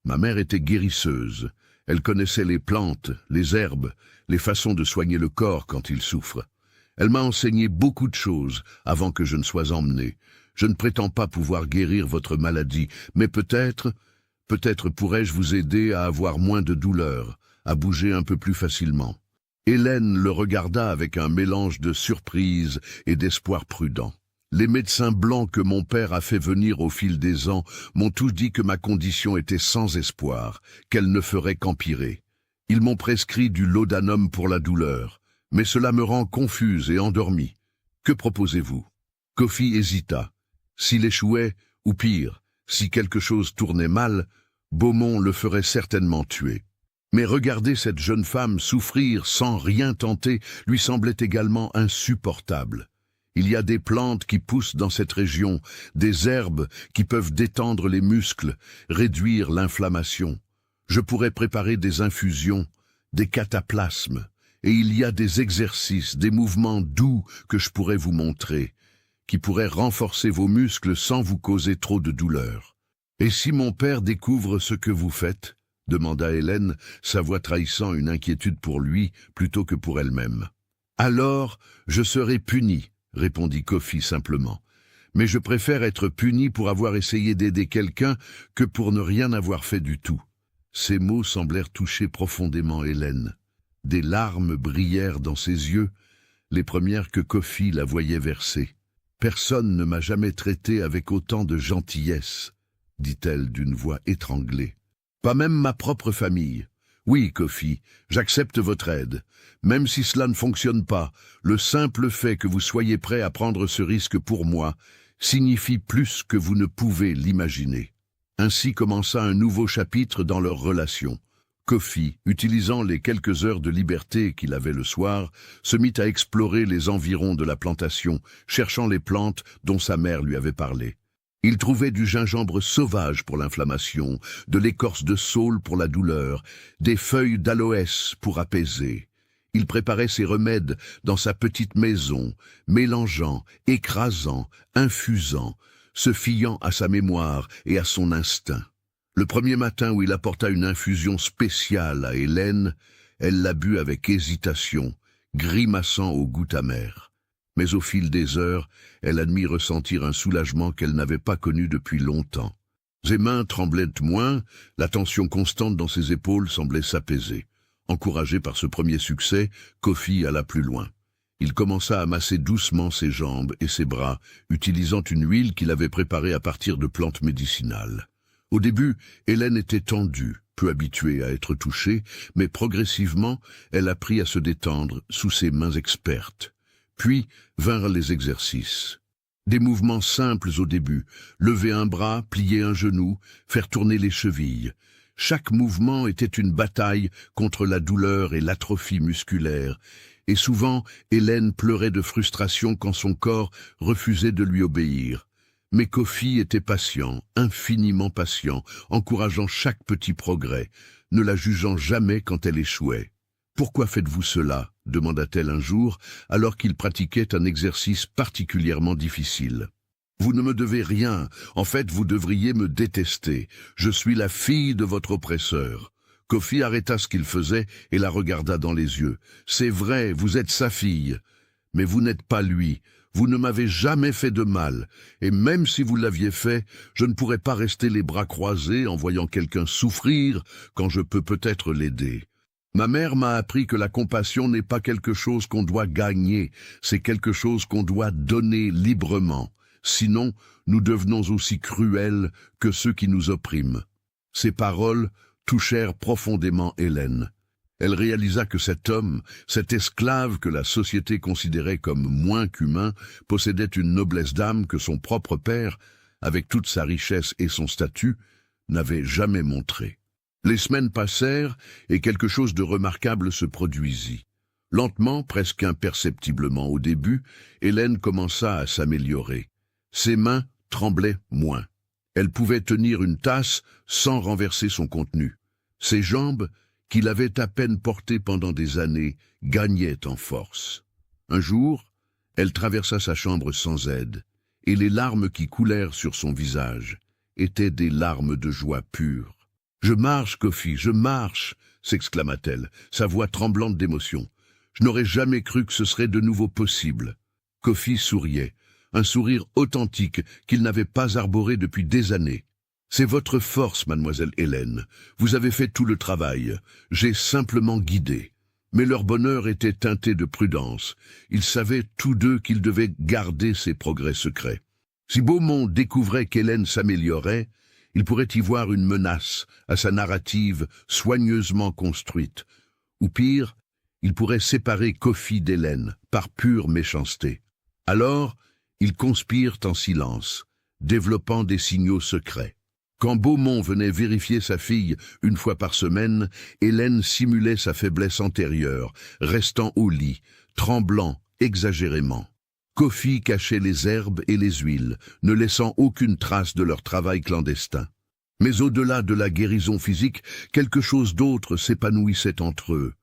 Speaker 1: ma mère était guérisseuse. Elle connaissait les plantes, les herbes, les façons de soigner le corps quand il souffre. Elle m'a enseigné beaucoup de choses avant que je ne sois emmené. Je ne prétends pas pouvoir guérir votre maladie, mais peut-être pourrais-je vous aider à avoir moins de douleur, à bouger un peu plus facilement. Hélène le regarda avec un mélange de surprise et d'espoir prudent. Les médecins blancs que mon père a fait venir au fil des ans m'ont tous dit que ma condition était sans espoir, qu'elle ne ferait qu'empirer. Ils m'ont prescrit du laudanum pour la douleur, mais cela me rend confuse et endormie. Que proposez-vous ? Kofi hésita. S'il échouait, ou pire, si quelque chose tournait mal, Beaumont le ferait certainement tuer. Mais regarder cette jeune femme souffrir sans rien tenter lui semblait également insupportable. Il y a des plantes qui poussent dans cette région, des herbes qui peuvent détendre les muscles, réduire l'inflammation. Je pourrais préparer des infusions, des cataplasmes, et il y a des exercices, des mouvements doux que je pourrais vous montrer, qui pourraient renforcer vos muscles sans vous causer trop de douleur. Et si mon père découvre ce que vous faites ? Demanda Hélène, sa voix trahissant une inquiétude pour lui plutôt que pour elle-même. Alors, je serai punie, répondit Kofi simplement. Mais je préfère être puni pour avoir essayé d'aider quelqu'un que pour ne rien avoir fait du tout. Ces mots semblèrent toucher profondément Hélène. Des larmes brillèrent dans ses yeux, les premières que Kofi la voyait verser. « Personne ne m'a jamais traité avec autant de gentillesse, » dit-elle d'une voix étranglée. « Pas même ma propre famille. Oui, Kofi, j'accepte votre aide. Même si cela ne fonctionne pas, le simple fait que vous soyez prêt à prendre ce risque pour moi signifie plus que vous ne pouvez l'imaginer. » Ainsi commença un nouveau chapitre dans leur relation. Kofi, utilisant les quelques heures de liberté qu'il avait le soir, se mit à explorer les environs de la plantation, cherchant les plantes dont sa mère lui avait parlé. Il trouvait du gingembre sauvage pour l'inflammation, de l'écorce de saule pour la douleur, des feuilles d'aloès pour apaiser. Il préparait ses remèdes dans sa petite maison, mélangeant, écrasant, infusant, se fiant à sa mémoire et à son instinct. Le premier matin où il apporta une infusion spéciale à Hélène, elle la but avec hésitation, grimaçant au goût amer. Mais au fil des heures, elle admit ressentir un soulagement qu'elle n'avait pas connu depuis longtemps. Ses mains tremblaient moins, la tension constante dans ses épaules semblait s'apaiser. Encouragé par ce premier succès, Kofi alla plus loin. Il commença à masser doucement ses jambes et ses bras, utilisant une huile qu'il avait préparée à partir de plantes médicinales. Au début, Hélène était tendue, peu habituée à être touchée, mais progressivement, elle apprit à se détendre sous ses mains expertes. Puis vinrent les exercices. Des mouvements simples au début, lever un bras, plier un genou, faire tourner les chevilles. Chaque mouvement était une bataille contre la douleur et l'atrophie musculaire, et souvent Hélène pleurait de frustration quand son corps refusait de lui obéir. Mais Kofi était patient, infiniment patient, encourageant chaque petit progrès, ne la jugeant jamais quand elle échouait. « Pourquoi faites-vous cela ?» demanda-t-elle un jour, alors qu'il pratiquait un exercice particulièrement difficile. « Vous ne me devez rien, en fait vous devriez me détester. Je suis la fille de votre oppresseur. » Kofi arrêta ce qu'il faisait et la regarda dans les yeux. « C'est vrai, vous êtes sa fille, mais vous n'êtes pas lui. Vous ne m'avez jamais fait de mal, et même si vous l'aviez fait, je ne pourrais pas rester les bras croisés en voyant quelqu'un souffrir quand je peux peut-être l'aider. Ma mère m'a appris que la compassion n'est pas quelque chose qu'on doit gagner, c'est quelque chose qu'on doit donner librement. Sinon, nous devenons aussi cruels que ceux qui nous oppriment. » Ces paroles touchèrent profondément Hélène. Elle réalisa que cet homme, cet esclave que la société considérait comme moins qu'humain, possédait une noblesse d'âme que son propre père, avec toute sa richesse et son statut, n'avait jamais montré. Les semaines passèrent et quelque chose de remarquable se produisit. Lentement, presque imperceptiblement au début, Hélène commença à s'améliorer. Ses mains tremblaient moins. Elle pouvait tenir une tasse sans renverser son contenu. Ses jambes, qu'il avait à peine portées pendant des années, gagnaient en force. Un jour, elle traversa sa chambre sans aide, et les larmes qui coulèrent sur son visage étaient des larmes de joie pure. « Je marche, Kofi, je marche !» s'exclama-t-elle, sa voix tremblante d'émotion. « Je n'aurais jamais cru que ce serait de nouveau possible. » Kofi souriait, un sourire authentique qu'il n'avait pas arboré depuis des années. « C'est votre force, mademoiselle Hélène. Vous avez fait tout le travail. J'ai simplement guidé. » Mais leur bonheur était teinté de prudence. Ils savaient tous deux qu'ils devaient garder ces progrès secrets. Si Beaumont découvrait qu'Hélène s'améliorait, il pourrait y voir une menace à sa narrative soigneusement construite. Ou pire, il pourrait séparer Kofi d'Hélène par pure méchanceté. Alors, ils conspirent en silence, développant des signaux secrets. Quand Beaumont venait vérifier sa fille une fois par semaine, Hélène simulait sa faiblesse antérieure, restant au lit, tremblant exagérément. Kofi cachait les herbes et les huiles, ne laissant aucune trace de leur travail clandestin. Mais au-delà de la guérison physique, quelque chose d'autre s'épanouissait entre eux.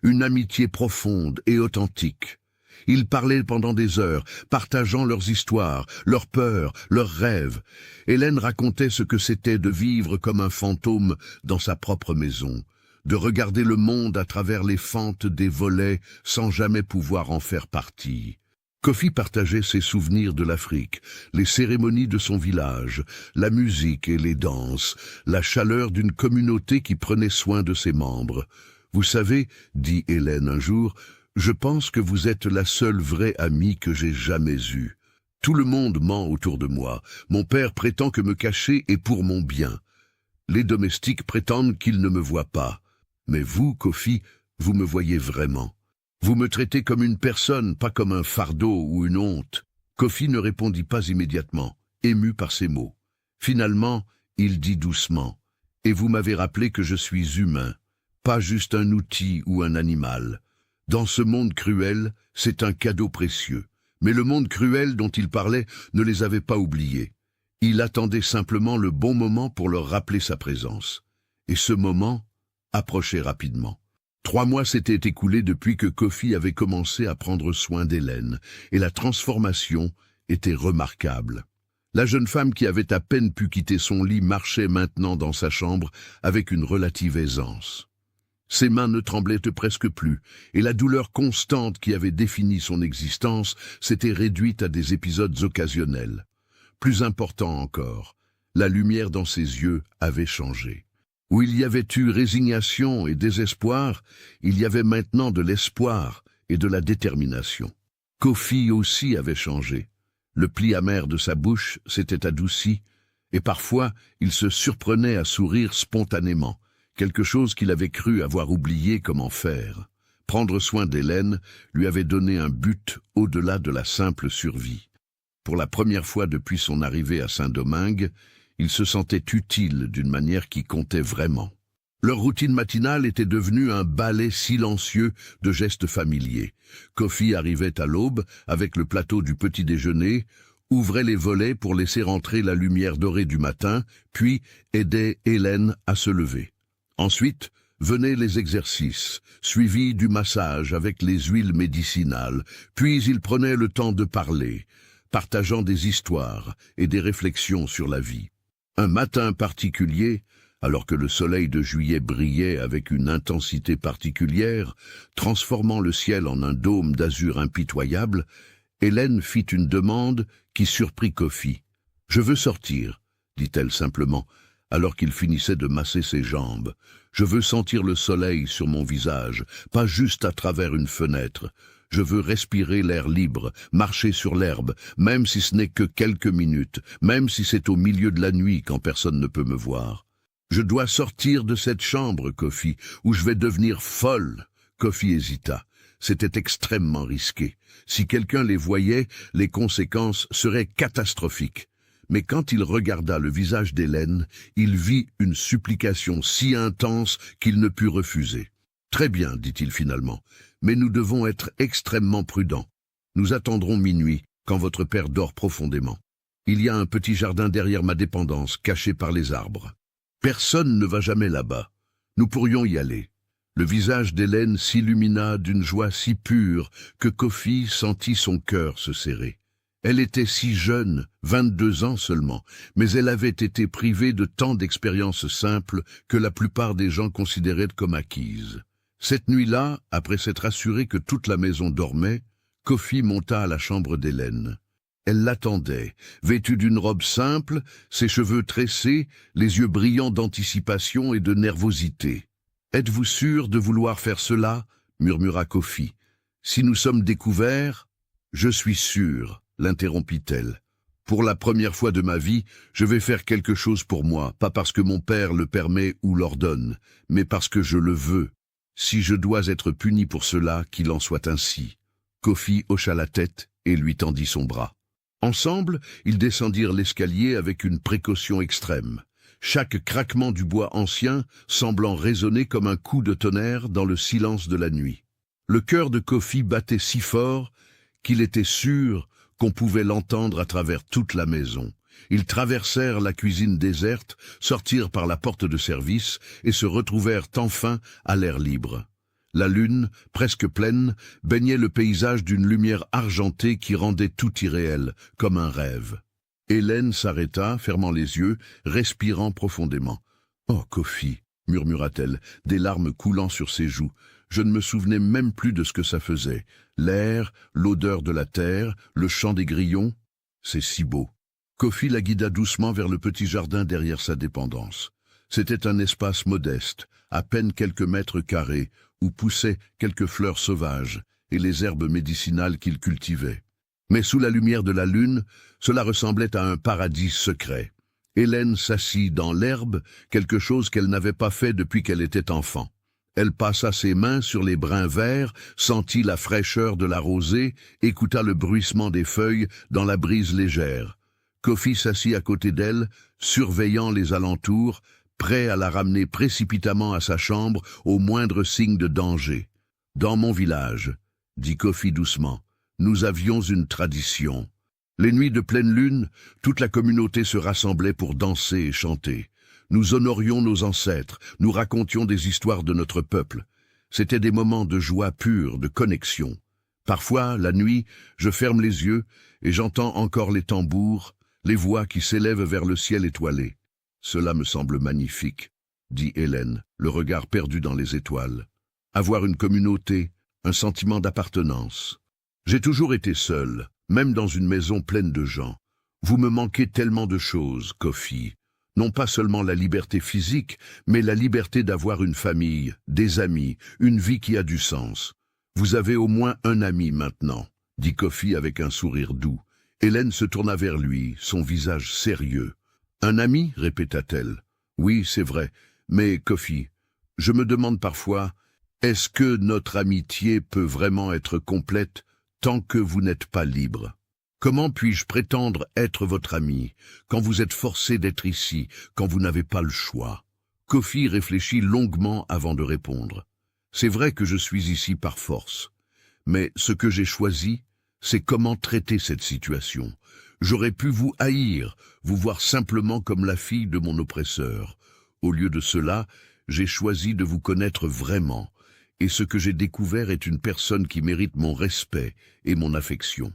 Speaker 1: Une amitié profonde et authentique. Ils parlaient pendant des heures, partageant leurs histoires, leurs peurs, leurs rêves. Hélène racontait ce que c'était de vivre comme un fantôme dans sa propre maison, de regarder le monde à travers les fentes des volets sans jamais pouvoir en faire partie. Kofi partageait ses souvenirs de l'Afrique, les cérémonies de son village, la musique et les danses, la chaleur d'une communauté qui prenait soin de ses membres. « Vous savez, dit Hélène un jour, je pense que vous êtes la seule vraie amie que j'ai jamais eue. Tout le monde ment autour de moi. Mon père prétend que me cacher est pour mon bien. Les domestiques prétendent qu'ils ne me voient pas. Mais vous, Kofi, vous me voyez vraiment. Vous me traitez comme une personne, pas comme un fardeau ou une honte. » Kofi ne répondit pas immédiatement, ému par ces mots. Finalement, il dit doucement, « Et vous m'avez rappelé que je suis humain, pas juste un outil ou un animal. Dans ce monde cruel, c'est un cadeau précieux. Mais le monde cruel dont il parlait ne les avait pas oubliés. Il attendait simplement le bon moment pour leur rappeler sa présence. Et ce moment approchait rapidement. 3 mois s'étaient écoulés depuis que Kofi avait commencé à prendre soin d'Hélène, et la transformation était remarquable. La jeune femme qui avait à peine pu quitter son lit marchait maintenant dans sa chambre avec une relative aisance. Ses mains ne tremblaient presque plus, et la douleur constante qui avait défini son existence s'était réduite à des épisodes occasionnels. Plus important encore, la lumière dans ses yeux avait changé. Où il y avait eu résignation et désespoir, il y avait maintenant de l'espoir et de la détermination. Kofi aussi avait changé. Le pli amer de sa bouche s'était adouci, et parfois il se surprenait à sourire spontanément, quelque chose qu'il avait cru avoir oublié comment faire. Prendre soin d'Hélène lui avait donné un but au-delà de la simple survie. Pour la première fois depuis son arrivée à Saint-Domingue, il se sentait utile d'une manière qui comptait vraiment. Leur routine matinale était devenue un ballet silencieux de gestes familiers. Kofi arrivait à l'aube avec le plateau du petit déjeuner, ouvrait les volets pour laisser entrer la lumière dorée du matin, puis aidait Hélène à se lever. Ensuite, venaient les exercices, suivis du massage avec les huiles médicinales, puis il prenait le temps de parler, partageant des histoires et des réflexions sur la vie. Un matin particulier, alors que le soleil de juillet brillait avec une intensité particulière, transformant le ciel en un dôme d'azur impitoyable, Hélène fit une demande qui surprit Kofi. « Je veux sortir, » dit-elle simplement, alors qu'il finissait de masser ses jambes. « Je veux sentir le soleil sur mon visage, pas juste à travers une fenêtre. Je veux respirer l'air libre, marcher sur l'herbe, même si ce n'est que quelques minutes, même si c'est au milieu de la nuit quand personne ne peut me voir. Je dois sortir de cette chambre, Kofi, où je vais devenir folle. » Kofi hésita. C'était extrêmement risqué. Si quelqu'un les voyait, les conséquences seraient catastrophiques. Mais quand il regarda le visage d'Hélène, il vit une supplication si intense qu'il ne put refuser. « Très bien, dit-il finalement, mais nous devons être extrêmement prudents. Nous attendrons minuit, quand votre père dort profondément. Il y a un petit jardin derrière ma dépendance, caché par les arbres. Personne ne va jamais là-bas. Nous pourrions y aller. » Le visage d'Hélène s'illumina d'une joie si pure que Kofi sentit son cœur se serrer. Elle était si jeune, 22 ans seulement, mais elle avait été privée de tant d'expériences simples que la plupart des gens considéraient comme acquises. Cette nuit-là, après s'être assuré que toute la maison dormait, Kofi monta à la chambre d'Hélène. Elle l'attendait, vêtue d'une robe simple, ses cheveux tressés, les yeux brillants d'anticipation et de nervosité. « Êtes-vous sûr de vouloir faire cela ?» murmura Kofi. « Si nous sommes découverts… »« Je suis sûr », l'interrompit-elle. « Pour la première fois de ma vie, je vais faire quelque chose pour moi, pas parce que mon père le permet ou l'ordonne, mais parce que je le veux. Si je dois être puni pour cela, qu'il en soit ainsi. » Kofi hocha la tête et lui tendit son bras. Ensemble, ils descendirent l'escalier avec une précaution extrême. Chaque craquement du bois ancien semblant résonner comme un coup de tonnerre dans le silence de la nuit. Le cœur de Kofi battait si fort qu'il était sûr, qu'on pouvait l'entendre à travers toute la maison. Ils traversèrent la cuisine déserte, sortirent par la porte de service et se retrouvèrent enfin à l'air libre. La lune, presque pleine, baignait le paysage d'une lumière argentée qui rendait tout irréel, comme un rêve. Hélène s'arrêta, fermant les yeux, respirant profondément. « Oh, Kofi !» murmura-t-elle, des larmes coulant sur ses joues. Je ne me souvenais même plus de ce que ça faisait. L'air, l'odeur de la terre, le chant des grillons. C'est si beau. Kofi la guida doucement vers le petit jardin derrière sa dépendance. C'était un espace modeste, à peine quelques mètres carrés, où poussaient quelques fleurs sauvages et les herbes médicinales qu'il cultivait. Mais sous la lumière de la lune, cela ressemblait à un paradis secret. Hélène s'assit dans l'herbe, quelque chose qu'elle n'avait pas fait depuis qu'elle était enfant. Elle passa ses mains sur les brins verts, sentit la fraîcheur de la rosée, écouta le bruissement des feuilles dans la brise légère. Kofi s'assit à côté d'elle, surveillant les alentours, prêt à la ramener précipitamment à sa chambre au moindre signe de danger. « Dans mon village, » dit Kofi doucement, « nous avions une tradition. Les nuits de pleine lune, toute la communauté se rassemblait pour danser et chanter. Nous honorions nos ancêtres, nous racontions des histoires de notre peuple. C'étaient des moments de joie pure, de connexion. Parfois, la nuit, je ferme les yeux et j'entends encore les tambours, les voix qui s'élèvent vers le ciel étoilé. Cela me semble magnifique, dit Hélène, le regard perdu dans les étoiles. Avoir une communauté, un sentiment d'appartenance. J'ai toujours été seul, même dans une maison pleine de gens. Vous me manquez tellement de choses, Kofi. Non pas seulement la liberté physique, mais la liberté d'avoir une famille, des amis, une vie qui a du sens. Vous avez au moins un ami maintenant, dit Kofi avec un sourire doux. Hélène se tourna vers lui, son visage sérieux. Un ami, répéta-t-elle. Oui, c'est vrai, mais Kofi, je me demande parfois, est-ce que notre amitié peut vraiment être complète tant que vous n'êtes pas libre? Comment puis-je prétendre être votre ami, quand vous êtes forcé d'être ici, quand vous n'avez pas le choix? Kofi réfléchit longuement avant de répondre. C'est vrai que je suis ici par force, mais ce que j'ai choisi, c'est comment traiter cette situation. J'aurais pu vous haïr, vous voir simplement comme la fille de mon oppresseur. Au lieu de cela, j'ai choisi de vous connaître vraiment, et ce que j'ai découvert est une personne qui mérite mon respect et mon affection.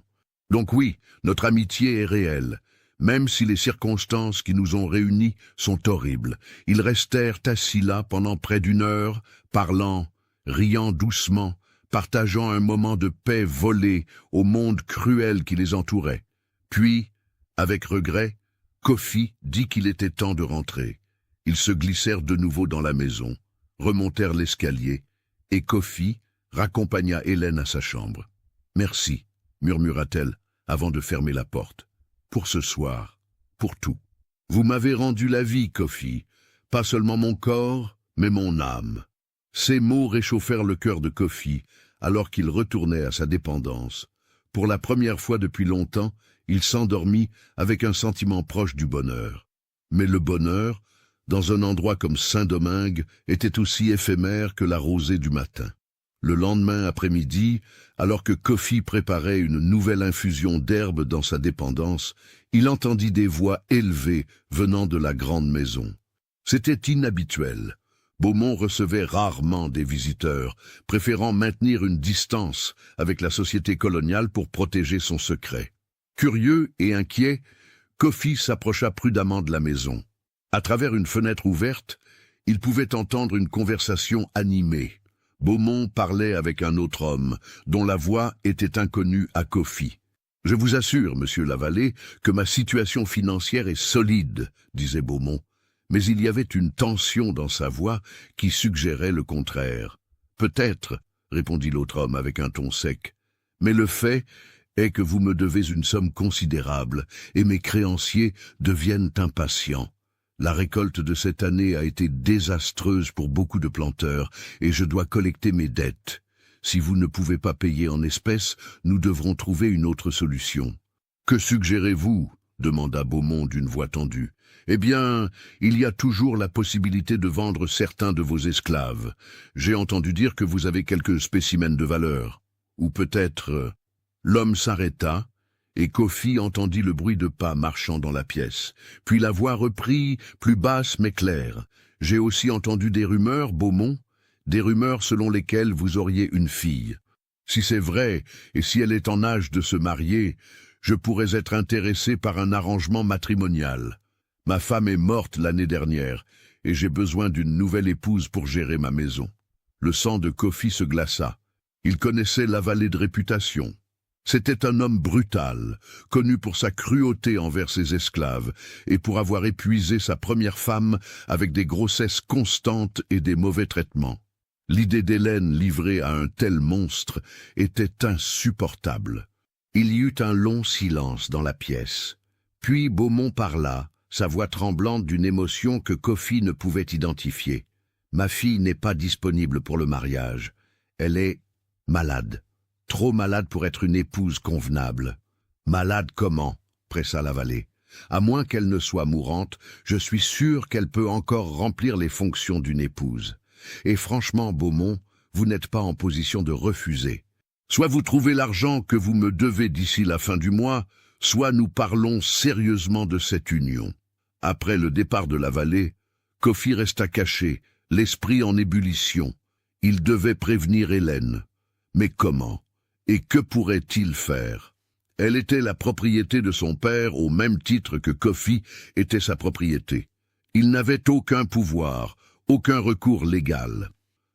Speaker 1: Donc oui, notre amitié est réelle, même si les circonstances qui nous ont réunis sont horribles. Ils restèrent assis là pendant près d'une heure, parlant, riant doucement, partageant un moment de paix volé au monde cruel qui les entourait. Puis, avec regret, Kofi dit qu'il était temps de rentrer. Ils se glissèrent de nouveau dans la maison, remontèrent l'escalier, et Kofi raccompagna Hélène à sa chambre. « Merci », murmura-t-elle, avant de fermer la porte. « Pour ce soir, pour tout. Vous m'avez rendu la vie, Kofi, pas seulement mon corps, mais mon âme. » Ces mots réchauffèrent le cœur de Kofi, alors qu'il retournait à sa dépendance. Pour la première fois depuis longtemps, il s'endormit avec un sentiment proche du bonheur. Mais le bonheur, dans un endroit comme Saint-Domingue, était aussi éphémère que la rosée du matin. Le lendemain après-midi, alors que Kofi préparait une nouvelle infusion d'herbes dans sa dépendance, il entendit des voix élevées venant de la grande maison. C'était inhabituel. Beaumont recevait rarement des visiteurs, préférant maintenir une distance avec la société coloniale pour protéger son secret. Curieux et inquiet, Kofi s'approcha prudemment de la maison. À travers une fenêtre ouverte, il pouvait entendre une conversation animée. Beaumont parlait avec un autre homme, dont la voix était inconnue à Kofi. « Je vous assure, monsieur Lavallée, que ma situation financière est solide, » disait Beaumont. Mais il y avait une tension dans sa voix qui suggérait le contraire. « Peut-être, » répondit l'autre homme avec un ton sec, « mais le fait est que vous me devez une somme considérable et mes créanciers deviennent impatients. La récolte de cette année a été désastreuse pour beaucoup de planteurs et je dois collecter mes dettes. Si vous ne pouvez pas payer en espèces, nous devrons trouver une autre solution. »« Que suggérez-vous » demanda Beaumont d'une voix tendue. « Eh bien, il y a toujours la possibilité de vendre certains de vos esclaves. J'ai entendu dire que vous avez quelques spécimens de valeur. Ou peut-être... » L'homme s'arrêta Et Kofi entendit le bruit de pas marchant dans la pièce. Puis la voix reprit, plus basse mais claire. « J'ai aussi entendu des rumeurs, Beaumont, des rumeurs selon lesquelles vous auriez une fille. Si c'est vrai, et si elle est en âge de se marier, je pourrais être intéressé par un arrangement matrimonial. Ma femme est morte l'année dernière, et j'ai besoin d'une nouvelle épouse pour gérer ma maison. » Le sang de Kofi se glaça. Il connaissait la vallée de réputation. C'était un homme brutal, connu pour sa cruauté envers ses esclaves et pour avoir épuisé sa première femme avec des grossesses constantes et des mauvais traitements. L'idée d'Hélène livrée à un tel monstre était insupportable. Il y eut un long silence dans la pièce. Puis Beaumont parla, sa voix tremblante d'une émotion que Kofi ne pouvait identifier. « Ma fille n'est pas disponible pour le mariage. Elle est malade. Trop malade pour être une épouse convenable. »« Malade comment ?» pressa la vallée. « À moins qu'elle ne soit mourante, je suis sûr qu'elle peut encore remplir les fonctions d'une épouse. Et franchement, Beaumont, vous n'êtes pas en position de refuser. Soit vous trouvez l'argent que vous me devez d'ici la fin du mois, soit nous parlons sérieusement de cette union. » Après le départ de la vallée, Kofi resta caché, l'esprit en ébullition. Il devait prévenir Hélène. Mais comment? Et que pourrait-il faire? Elle était la propriété de son père au même titre que Kofi était sa propriété. Il n'avait aucun pouvoir, aucun recours légal.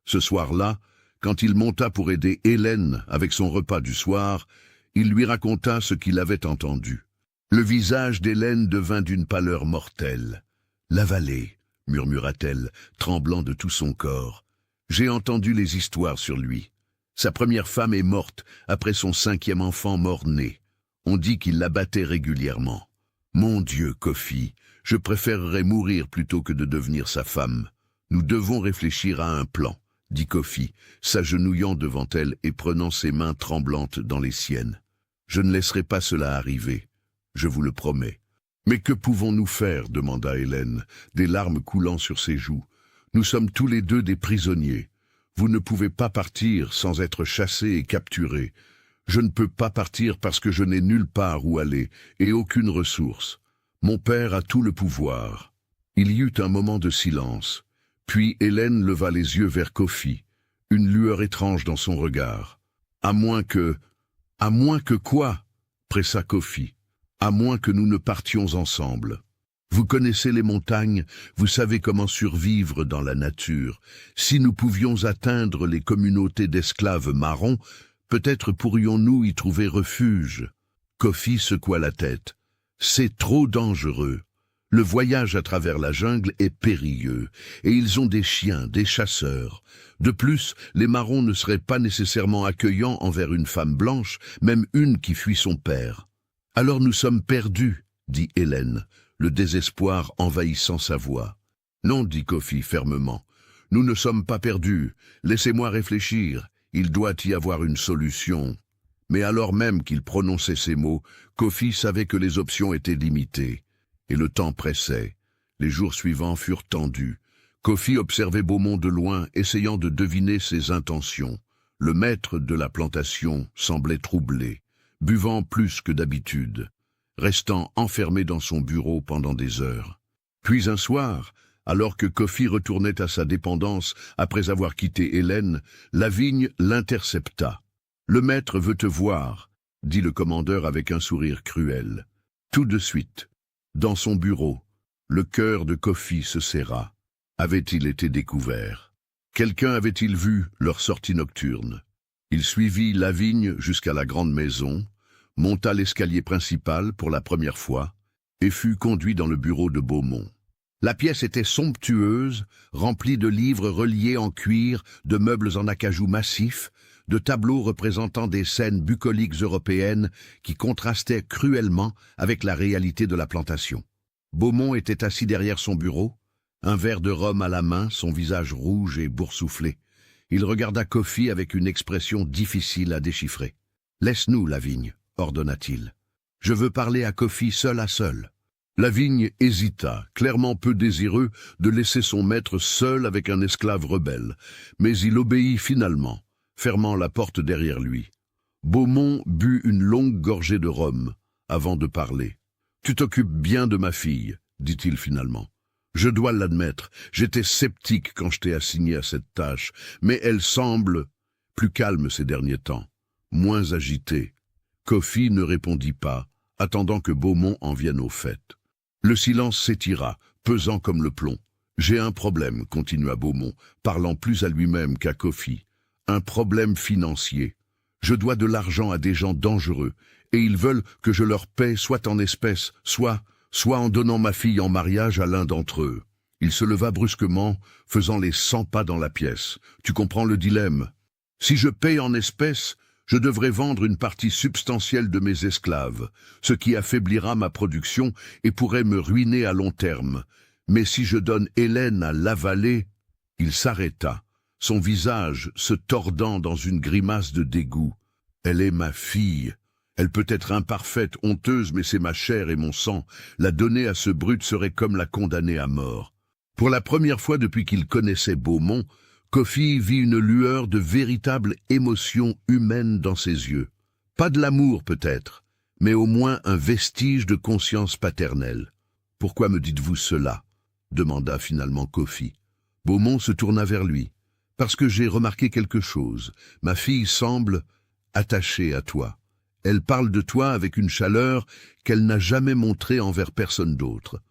Speaker 1: Ce soir-là, quand il monta pour aider Hélène avec son repas du soir, il lui raconta ce qu'il avait entendu. Le visage d'Hélène devint d'une pâleur mortelle. « La vallée » murmura-t-elle, tremblant de tout son corps. « J'ai entendu les histoires sur lui. Sa première femme est morte après son 5e enfant mort-né. On dit qu'il la battait régulièrement. Mon Dieu, Kofi, je préférerais mourir plutôt que de devenir sa femme. Nous devons réfléchir à un plan, » dit Kofi, s'agenouillant devant elle et prenant ses mains tremblantes dans les siennes. « Je ne laisserai pas cela arriver, je vous le promets. »« Mais que pouvons-nous faire » demanda Hélène, des larmes coulant sur ses joues. « Nous sommes tous les deux des prisonniers. Vous ne pouvez pas partir sans être chassés et capturés. Je ne peux pas partir parce que je n'ai nulle part où aller et aucune ressource. Mon père a tout le pouvoir. » Il y eut un moment de silence. Puis Hélène leva les yeux vers Kofi, une lueur étrange dans son regard. « À moins que... »« À moins que quoi ?» pressa Kofi. « À moins que nous ne partions ensemble. Vous connaissez les montagnes, vous savez comment survivre dans la nature. Si nous pouvions atteindre les communautés d'esclaves marrons, peut-être pourrions-nous y trouver refuge. » Kofi secoua la tête. « C'est trop dangereux. Le voyage à travers la jungle est périlleux, et ils ont des chiens, des chasseurs. De plus, les marrons ne seraient pas nécessairement accueillants envers une femme blanche, même une qui fuit son père. Alors nous sommes perdus, dit Hélène, le désespoir envahissant sa voix. Non, dit Kofi fermement, nous ne sommes pas perdus. Laissez-moi réfléchir, il doit y avoir une solution. Mais alors même qu'il prononçait ces mots, Kofi savait que les options étaient limitées. Et le temps pressait. Les jours suivants furent tendus. Kofi observait Beaumont de loin, essayant de deviner ses intentions. Le maître de la plantation semblait troublé, buvant plus que d'habitude, restant enfermé dans son bureau pendant des heures. Puis un soir, alors que Kofi retournait à sa dépendance après avoir quitté Hélène, Lavigne l'intercepta. « Le maître veut te voir », dit le commandeur avec un sourire cruel. Tout de suite, dans son bureau, le cœur de Kofi se serra. Avait-il été découvert? Quelqu'un avait-il vu leur sortie nocturne? Il suivit Lavigne jusqu'à la grande maison, monta l'escalier principal pour la première fois et fut conduit dans le bureau de Beaumont. La pièce était somptueuse, remplie de livres reliés en cuir, de meubles en acajou massif, de tableaux représentant des scènes bucoliques européennes qui contrastaient cruellement avec la réalité de la plantation. Beaumont était assis derrière son bureau, un verre de rhum à la main, son visage rouge et boursouflé. Il regarda Kofi avec une expression difficile à déchiffrer. « Laisse-nous, Lavigne », ordonna-t-il. « Je veux parler à Kofi seul à seul. » Lavigne hésita, clairement peu désireux de laisser son maître seul avec un esclave rebelle, mais il obéit finalement, fermant la porte derrière lui. Beaumont but une longue gorgée de rhum. avant de parler. « Tu t'occupes bien de ma fille, dit-il finalement. Je dois l'admettre, j'étais sceptique quand je t'ai assigné à cette tâche, mais elle semble plus calme ces derniers temps, moins agitée. » Kofi ne répondit pas, attendant que Beaumont en vienne au fait. Le silence s'étira, pesant comme le plomb. « J'ai un problème, » continua Beaumont, parlant plus à lui-même qu'à Kofi. « Un problème financier. Je dois de l'argent à des gens dangereux, et ils veulent que je leur paie soit en espèces, soit en donnant ma fille en mariage à l'un d'entre eux. » Il se leva brusquement, faisant les 100 pas dans la pièce. « Tu comprends le dilemme? Si je paye en espèces, je devrais vendre une partie substantielle de mes esclaves, ce qui affaiblira ma production et pourrait me ruiner à long terme. Mais si je donne Hélène à l'avaler... » Il s'arrêta, son visage se tordant dans une grimace de dégoût. « Elle est ma fille. Elle peut être imparfaite, honteuse, mais c'est ma chair et mon sang. La donner à ce brute serait comme la condamner à mort. » Pour la première fois depuis qu'il connaissait Beaumont, Kofi vit une lueur de véritable émotion humaine dans ses yeux. Pas de l'amour peut-être, mais au moins un vestige de conscience paternelle. « Pourquoi me dites-vous cela ?» demanda finalement Kofi. Beaumont se tourna vers lui. « Parce que j'ai remarqué quelque chose. Ma fille semble attachée à toi. Elle parle de toi avec une chaleur qu'elle n'a jamais montrée envers personne d'autre.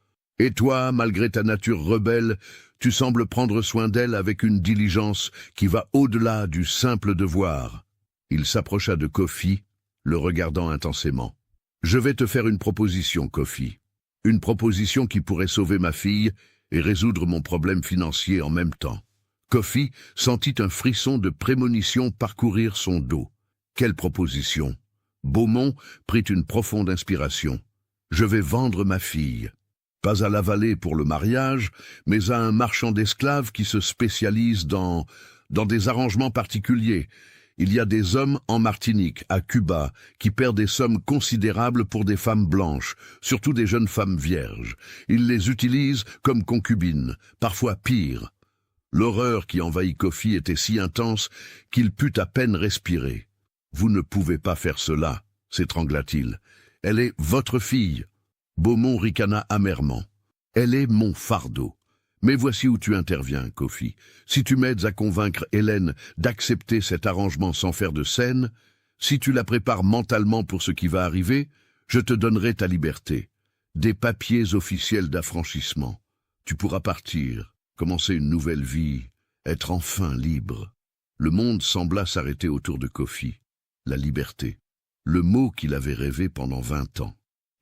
Speaker 1: Et toi, malgré ta nature rebelle, tu sembles prendre soin d'elle avec une diligence qui va au-delà du simple devoir. » Il s'approcha de Kofi, le regardant intensément. « Je vais te faire une proposition, Kofi. Une proposition qui pourrait sauver ma fille et résoudre mon problème financier en même temps. » Kofi sentit un frisson de prémonition parcourir son dos. « Quelle proposition ?» Beaumont prit une profonde inspiration. « Je vais vendre ma fille. Pas à la vallée pour le mariage, mais à un marchand d'esclaves qui se spécialise dans des arrangements particuliers. Il y a des hommes en Martinique, à Cuba, qui perdent des sommes considérables pour des femmes blanches, surtout des jeunes femmes vierges. Ils les utilisent comme concubines, parfois pire. » L'horreur qui envahit Kofi était si intense qu'il put à peine respirer. « Vous ne pouvez pas faire cela, » s'étrangla-t-il. « Elle est votre fille. » Beaumont ricana amèrement. « Elle est mon fardeau. Mais voici où tu interviens, Kofi. Si tu m'aides à convaincre Hélène d'accepter cet arrangement sans faire de scène, si tu la prépares mentalement pour ce qui va arriver, je te donnerai ta liberté. Des papiers officiels d'affranchissement. Tu pourras partir, commencer une nouvelle vie, être enfin libre. » Le monde sembla s'arrêter autour de Kofi. La liberté. Le mot qu'il avait rêvé pendant 20 ans.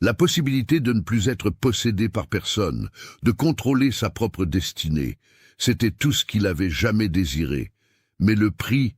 Speaker 1: La possibilité de ne plus être possédé par personne, de contrôler sa propre destinée, c'était tout ce qu'il avait jamais désiré. Mais le prix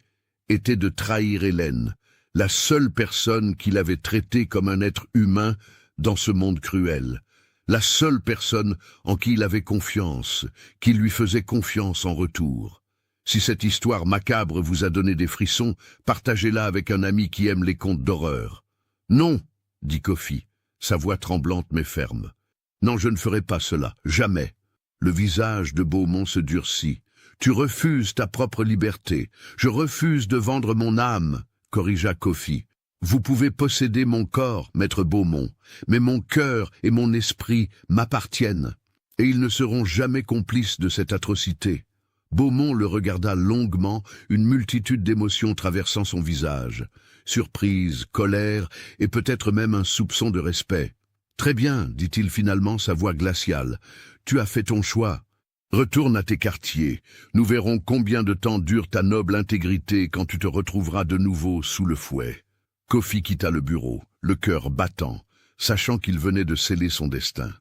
Speaker 1: était de trahir Hélène, la seule personne qu'il avait traitée comme un être humain dans ce monde cruel, la seule personne en qui il avait confiance, qui lui faisait confiance en retour. Si cette histoire macabre vous a donné des frissons, partagez-la avec un ami qui aime les contes d'horreur. « Non, » dit Kofi, sa voix tremblante mais ferme. « Non, je ne ferai pas cela, jamais. » Le visage de Beaumont se durcit. « Tu refuses ta propre liberté. Je refuse de vendre mon âme, » corrigea Kofi. « Vous pouvez posséder mon corps, maître Beaumont, mais mon cœur et mon esprit m'appartiennent, et ils ne seront jamais complices de cette atrocité. » Beaumont le regarda longuement, une multitude d'émotions traversant son visage. Surprise, colère et peut-être même un soupçon de respect. « Très bien, dit-il finalement, sa voix glaciale. Tu as fait ton choix. Retourne à tes quartiers. Nous verrons combien de temps dure ta noble intégrité quand tu te retrouveras de nouveau sous le fouet. » Kofi quitta le bureau, le cœur battant, sachant qu'il venait de sceller son destin.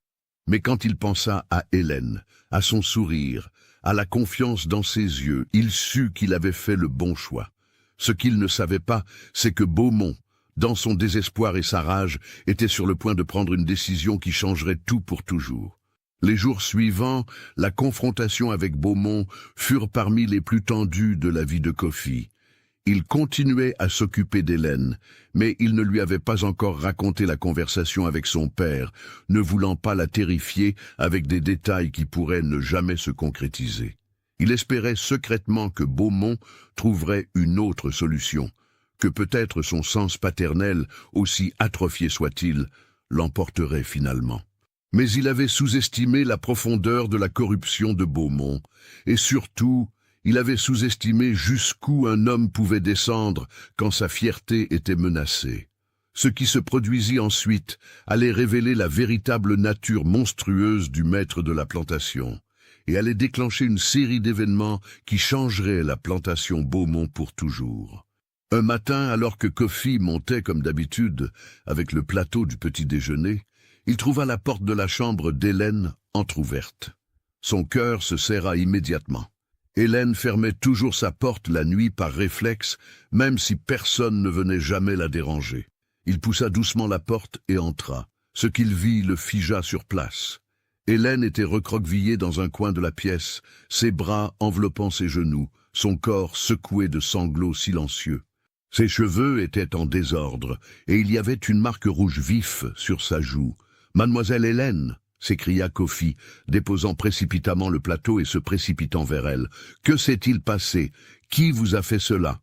Speaker 1: Mais quand il pensa à Hélène, à son sourire, à la confiance dans ses yeux, il sut qu'il avait fait le bon choix. Ce qu'il ne savait pas, c'est que Beaumont, dans son désespoir et sa rage, était sur le point de prendre une décision qui changerait tout pour toujours. Les jours suivants, la confrontation avec Beaumont furent parmi les plus tendus de la vie de Kofi. Il continuait à s'occuper d'Hélène, mais il ne lui avait pas encore raconté la conversation avec son père, ne voulant pas la terrifier avec des détails qui pourraient ne jamais se concrétiser. Il espérait secrètement que Beaumont trouverait une autre solution, que peut-être son sens paternel, aussi atrophié soit-il, l'emporterait finalement. Mais il avait sous-estimé la profondeur de la corruption de Beaumont, et surtout, il avait sous-estimé jusqu'où un homme pouvait descendre quand sa fierté était menacée. Ce qui se produisit ensuite allait révéler la véritable nature monstrueuse du maître de la plantation, et allait déclencher une série d'événements qui changeraient la plantation Beaumont pour toujours. Un matin, alors que Kofi montait comme d'habitude avec le plateau du petit déjeuner, il trouva la porte de la chambre d'Hélène entr'ouverte. Son cœur se serra immédiatement. Hélène fermait toujours sa porte la nuit par réflexe, même si personne ne venait jamais la déranger. Il poussa doucement la porte et entra. Ce qu'il vit le figea sur place. Hélène était recroquevillée dans un coin de la pièce, ses bras enveloppant ses genoux, son corps secoué de sanglots silencieux. Ses cheveux étaient en désordre, et il y avait une marque rouge vif sur sa joue. « Mademoiselle Hélène !» s'écria Kofi, déposant précipitamment le plateau et se précipitant vers elle. « Que s'est-il passé? Qui vous a fait cela ?»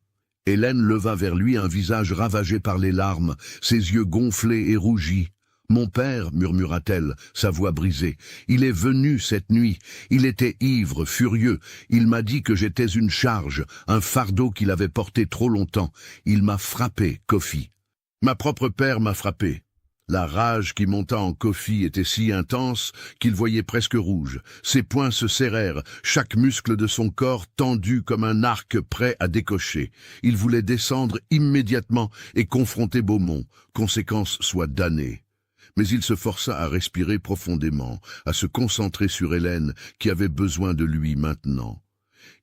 Speaker 1: Hélène leva vers lui un visage ravagé par les larmes, ses yeux gonflés et rougis. « Mon père, murmura-t-elle, sa voix brisée, il est venu cette nuit. Il était ivre, furieux. Il m'a dit que j'étais une charge, un fardeau qu'il avait porté trop longtemps. Il m'a frappé, Kofi. Ma propre père m'a frappé. » La rage qui monta en Kofi était si intense qu'il voyait presque rouge. Ses poings se serrèrent, chaque muscle de son corps tendu comme un arc prêt à décocher. Il voulait descendre immédiatement et confronter Beaumont, conséquence soit damnée. Mais il se força à respirer profondément, à se concentrer sur Hélène, qui avait besoin de lui maintenant.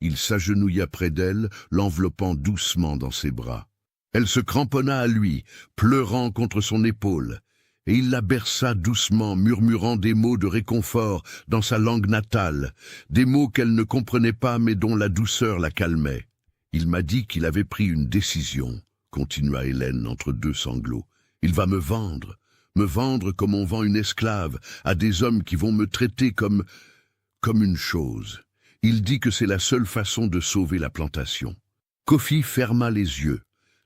Speaker 1: Il s'agenouilla près d'elle, l'enveloppant doucement dans ses bras. Elle se cramponna à lui, pleurant contre son épaule, et il la berça doucement, murmurant des mots de réconfort dans sa langue natale, des mots qu'elle ne comprenait pas mais dont la douceur la calmait. « Il m'a dit qu'il avait pris une décision, » continua Hélène entre deux sanglots. « Il va me vendre comme on vend une esclave à des hommes qui vont me traiter comme une chose. Il dit que c'est la seule façon de sauver la plantation. » Kofi ferma les yeux,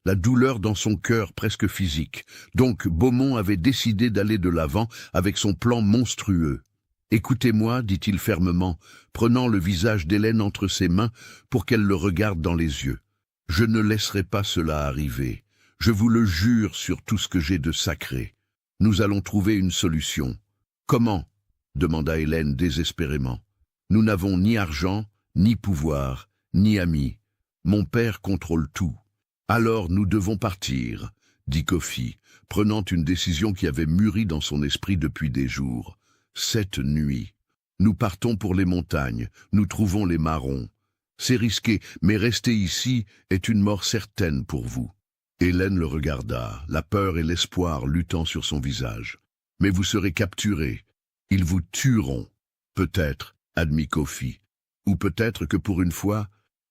Speaker 1: la douleur dans son cœur presque physique. Donc Beaumont avait décidé d'aller de l'avant avec son plan monstrueux. « Écoutez-moi, dit-il fermement, prenant le visage d'Hélène entre ses mains pour qu'elle le regarde dans les yeux. « Je ne laisserai pas cela arriver. Je vous le jure sur tout ce que j'ai de sacré. Nous allons trouver une solution. »« Comment ?» demanda Hélène désespérément. « Nous n'avons ni argent, ni pouvoir, ni amis. Mon père contrôle tout. »« Alors nous devons partir, » dit Kofi, prenant une décision qui avait mûri dans son esprit depuis des jours. « Cette nuit, nous partons pour les montagnes, nous trouvons les marrons. C'est risqué, mais rester ici est une mort certaine pour vous. » Hélène le regarda, la peur et l'espoir luttant sur son visage. « Mais vous serez capturés. Ils vous tueront. »« Peut-être, » admit Kofi. « Ou peut-être que pour une fois,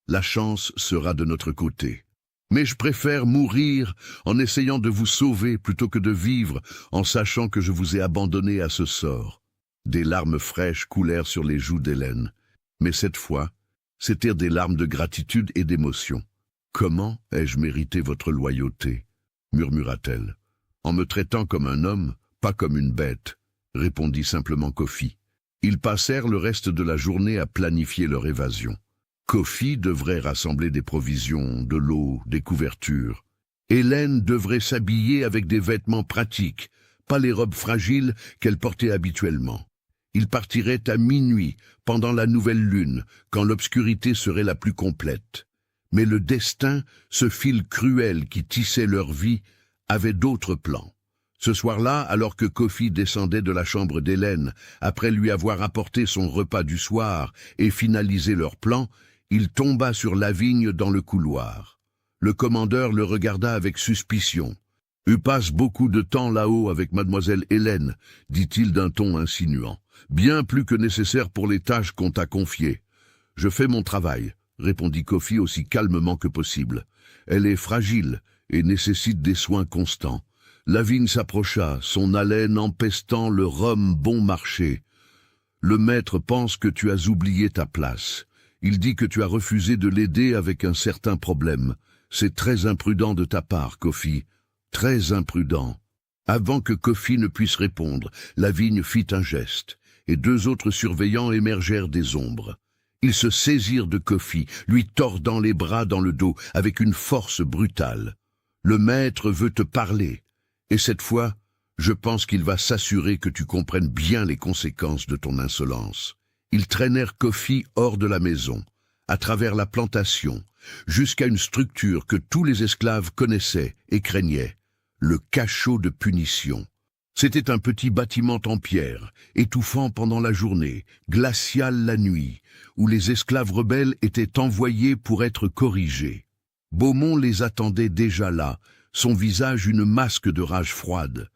Speaker 1: la chance sera de notre côté. Mais je préfère mourir en essayant de vous sauver plutôt que de vivre en sachant que je vous ai abandonné à ce sort. » Des larmes fraîches coulèrent sur les joues d'Hélène. Mais cette fois, c'étaient des larmes de gratitude et d'émotion. « Comment ai-je mérité votre loyauté ?» murmura-t-elle. « En me traitant comme un homme, pas comme une bête, » répondit simplement Kofi. Ils passèrent le reste de la journée à planifier leur évasion. Kofi devrait rassembler des provisions, de l'eau, des couvertures. Hélène devrait s'habiller avec des vêtements pratiques, pas les robes fragiles qu'elle portait habituellement. Ils partiraient à minuit, pendant la nouvelle lune, quand l'obscurité serait la plus complète. Mais le destin, ce fil cruel qui tissait leur vie, avait d'autres plans. Ce soir-là, alors que Kofi descendait de la chambre d'Hélène, après lui avoir apporté son repas du soir et finalisé leur plan, il tomba sur Lavigne dans le couloir. Le commandeur le regarda avec suspicion. « Tu passes beaucoup de temps là-haut avec mademoiselle Hélène, » dit-il d'un ton insinuant. « Bien plus que nécessaire pour les tâches qu'on t'a confiées. »« Je fais mon travail, » répondit Kofi aussi calmement que possible. « Elle est fragile et nécessite des soins constants. » Lavigne s'approcha, son haleine empestant le rhum bon marché. « Le maître pense que tu as oublié ta place. Il dit que tu as refusé de l'aider avec un certain problème. C'est très imprudent de ta part, Kofi. Très imprudent. » Avant que Kofi ne puisse répondre, Lavigne fit un geste, et 2 autres surveillants émergèrent des ombres. Ils se saisirent de Kofi, lui tordant les bras dans le dos avec une force brutale. Le maître veut te parler, et cette fois, je pense qu'il va s'assurer que tu comprennes bien les conséquences de ton insolence. Ils traînèrent Kofi hors de la maison, à travers la plantation, jusqu'à une structure que tous les esclaves connaissaient et craignaient, le cachot de punition. C'était un petit bâtiment en pierre, étouffant pendant la journée, glacial la nuit, où les esclaves rebelles étaient envoyés pour être corrigés. Beaumont les attendait déjà là, son visage une masque de rage froide.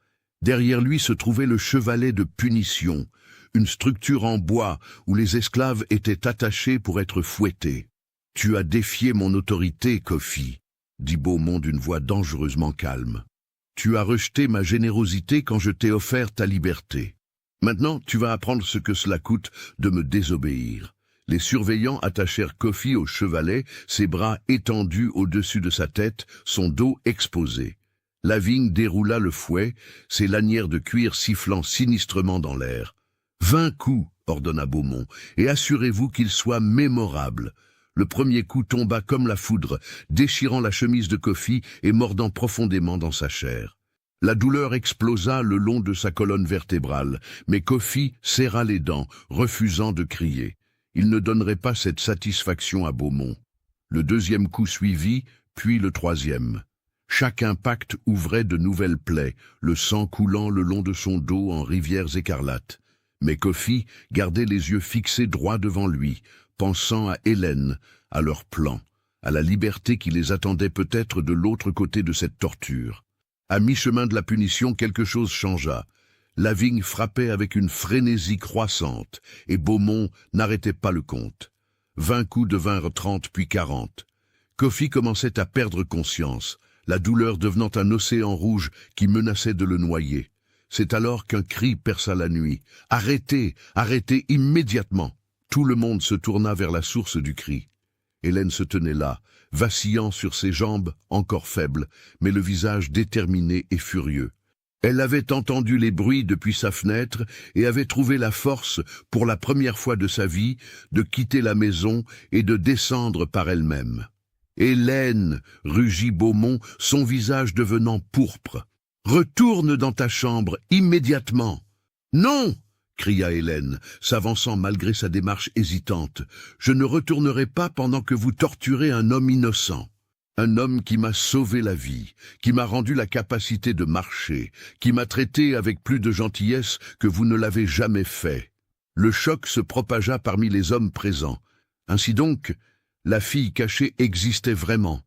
Speaker 1: Derrière lui se trouvait le chevalet de punition, une structure en bois où les esclaves étaient attachés pour être fouettés. « Tu as défié mon autorité, Kofi, » dit Beaumont d'une voix dangereusement calme. « Tu as rejeté ma générosité quand je t'ai offert ta liberté. Maintenant, tu vas apprendre ce que cela coûte de me désobéir. » Les surveillants attachèrent Kofi au chevalet, ses bras étendus au-dessus de sa tête, son dos exposé. Lavigne déroula le fouet, ses lanières de cuir sifflant sinistrement dans l'air. « 20 coups, ordonna Beaumont, et assurez-vous qu'ils soient mémorables. » Le premier coup tomba comme la foudre, déchirant la chemise de Kofi et mordant profondément dans sa chair. La douleur explosa le long de sa colonne vertébrale, mais Kofi serra les dents, refusant de crier. Il ne donnerait pas cette satisfaction à Beaumont. Le deuxième coup suivit, puis le troisième. Chaque impact ouvrait de nouvelles plaies, le sang coulant le long de son dos en rivières écarlates. Mais Kofi gardait les yeux fixés droit devant lui, pensant à Hélène, à leur plan, à la liberté qui les attendait peut-être de l'autre côté de cette torture. À mi-chemin de la punition, quelque chose changea. Lavigne frappait avec une frénésie croissante, et Beaumont n'arrêtait pas le compte. 20 coups devinrent 30 puis 40. Kofi commençait à perdre conscience, la douleur devenant un océan rouge qui menaçait de le noyer. C'est alors qu'un cri perça la nuit. « Arrêtez, arrêtez immédiatement !» Tout le monde se tourna vers la source du cri. Hélène se tenait là, vacillant sur ses jambes, encore faibles, mais le visage déterminé et furieux. Elle avait entendu les bruits depuis sa fenêtre et avait trouvé la force, pour la première fois de sa vie, de quitter la maison et de descendre par elle-même. « Hélène !» rugit Beaumont, son visage devenant pourpre. « Retourne dans ta chambre, immédiatement !»« Non !» cria Hélène, s'avançant malgré sa démarche hésitante. « Je ne retournerai pas pendant que vous torturez un homme innocent. Un homme qui m'a sauvé la vie, qui m'a rendu la capacité de marcher, qui m'a traité avec plus de gentillesse que vous ne l'avez jamais fait. » Le choc se propagea parmi les hommes présents. Ainsi donc, la fille cachée existait vraiment,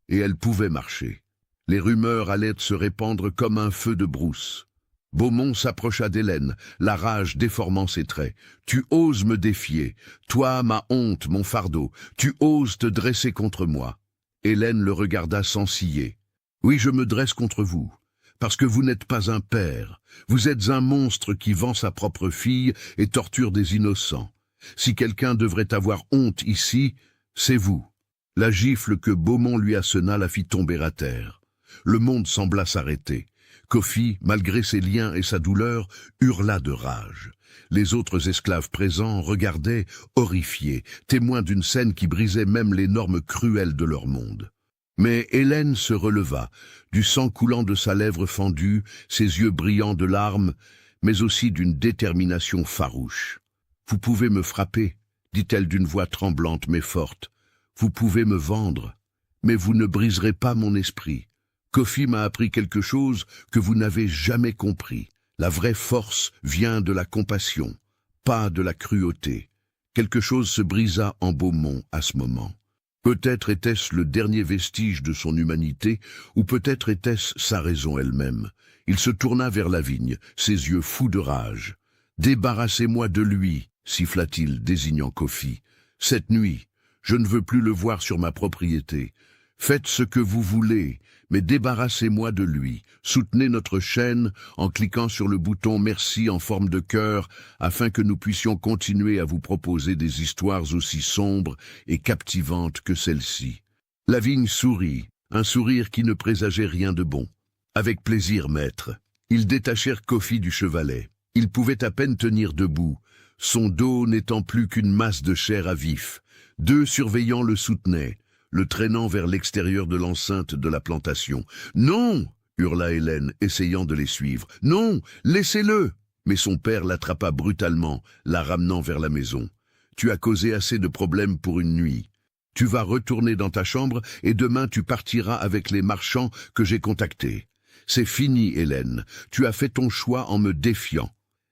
Speaker 1: et elle pouvait marcher. Les rumeurs allaient se répandre comme un feu de brousse. Beaumont s'approcha d'Hélène, la rage déformant ses traits. « Tu oses me défier, toi ma honte, mon fardeau, tu oses te dresser contre moi. » Hélène le regarda sans ciller. « Oui, je me dresse contre vous, parce que vous n'êtes pas un père. Vous êtes un monstre qui vend sa propre fille et torture des innocents. Si quelqu'un devrait avoir honte ici, c'est vous. » La gifle que Beaumont lui assena la fit tomber à terre. Le monde sembla s'arrêter. Kofi, malgré ses liens et sa douleur, hurla de rage. Les autres esclaves présents regardaient, horrifiés, témoins d'une scène qui brisait même les normes cruelles de leur monde. Mais Hélène se releva, du sang coulant de sa lèvre fendue, ses yeux brillants de larmes, mais aussi d'une détermination farouche. « Vous pouvez me frapper, » dit-elle d'une voix tremblante mais forte. « Vous pouvez me vendre, mais vous ne briserez pas mon esprit. Kofi m'a appris quelque chose que vous n'avez jamais compris. La vraie force vient de la compassion, pas de la cruauté. » Quelque chose se brisa en Beaumont à ce moment. Peut-être était-ce le dernier vestige de son humanité, ou peut-être était-ce sa raison elle-même. Il se tourna vers Lavigne, ses yeux fous de rage. « Débarrassez-moi de lui !» siffla-t-il, désignant Kofi. « Cette nuit, je ne veux plus le voir sur ma propriété. Faites ce que vous voulez, mais débarrassez-moi de lui. Soutenez notre chaîne en cliquant sur le bouton merci en forme de cœur afin que nous puissions continuer à vous proposer des histoires aussi sombres et captivantes que celle-ci. » Lavigne sourit, un sourire qui ne présageait rien de bon. « Avec plaisir, maître. » Ils détachèrent Kofi du chevalet. Il pouvait à peine tenir debout, son dos n'étant plus qu'une masse de chair à vif. 2 surveillants le soutenaient, le traînant vers l'extérieur de l'enceinte de la plantation. « Non !» hurla Hélène, essayant de les suivre. « Non, laissez-le !» Mais son père l'attrapa brutalement, la ramenant vers la maison. « Tu as causé assez de problèmes pour une nuit. Tu vas retourner dans ta chambre et demain tu partiras avec les marchands que j'ai contactés. C'est fini, Hélène. Tu as fait ton choix en me défiant. »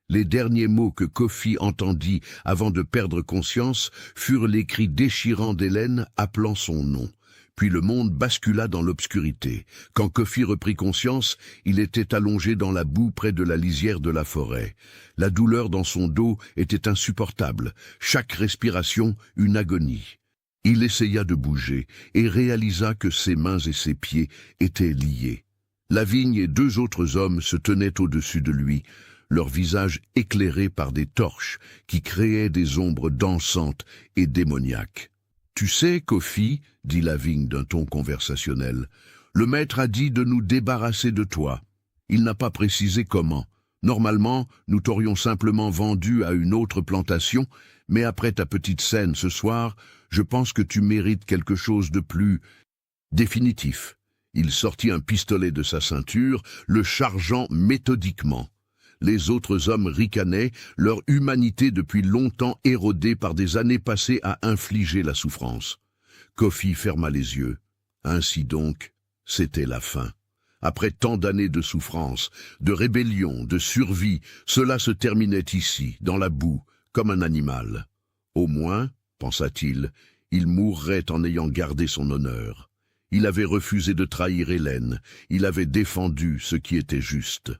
Speaker 1: Les derniers mots que Kofi entendit avant de perdre conscience furent les cris déchirants d'Hélène appelant son nom. Puis le monde bascula dans l'obscurité. Quand Kofi reprit conscience, il était allongé dans la boue près de la lisière de la forêt. La douleur dans son dos était insupportable, chaque respiration une agonie. Il essaya de bouger et réalisa que ses mains et ses pieds étaient liés. Lavigne et 2 autres hommes se tenaient au-dessus de lui, leurs visages éclairés par des torches qui créaient des ombres dansantes et démoniaques. « Tu sais, Kofi, » dit Lavigne d'un ton conversationnel, « le maître a dit de nous débarrasser de toi. Il n'a pas précisé comment. Normalement, nous t'aurions simplement vendu à une autre plantation, mais après ta petite scène ce soir, je pense que tu mérites quelque chose de plus définitif. » Il sortit un pistolet de sa ceinture, le chargeant méthodiquement. Les autres hommes ricanaient, leur humanité depuis longtemps érodée par des années passées à infliger la souffrance. Kofi ferma les yeux. Ainsi donc, c'était la fin. Après tant d'années de souffrance, de rébellion, de survie, cela se terminait ici, dans la boue, comme un animal. Au moins, pensa-t-il, il mourrait en ayant gardé son honneur. Il avait refusé de trahir Hélène, il avait défendu ce qui était juste.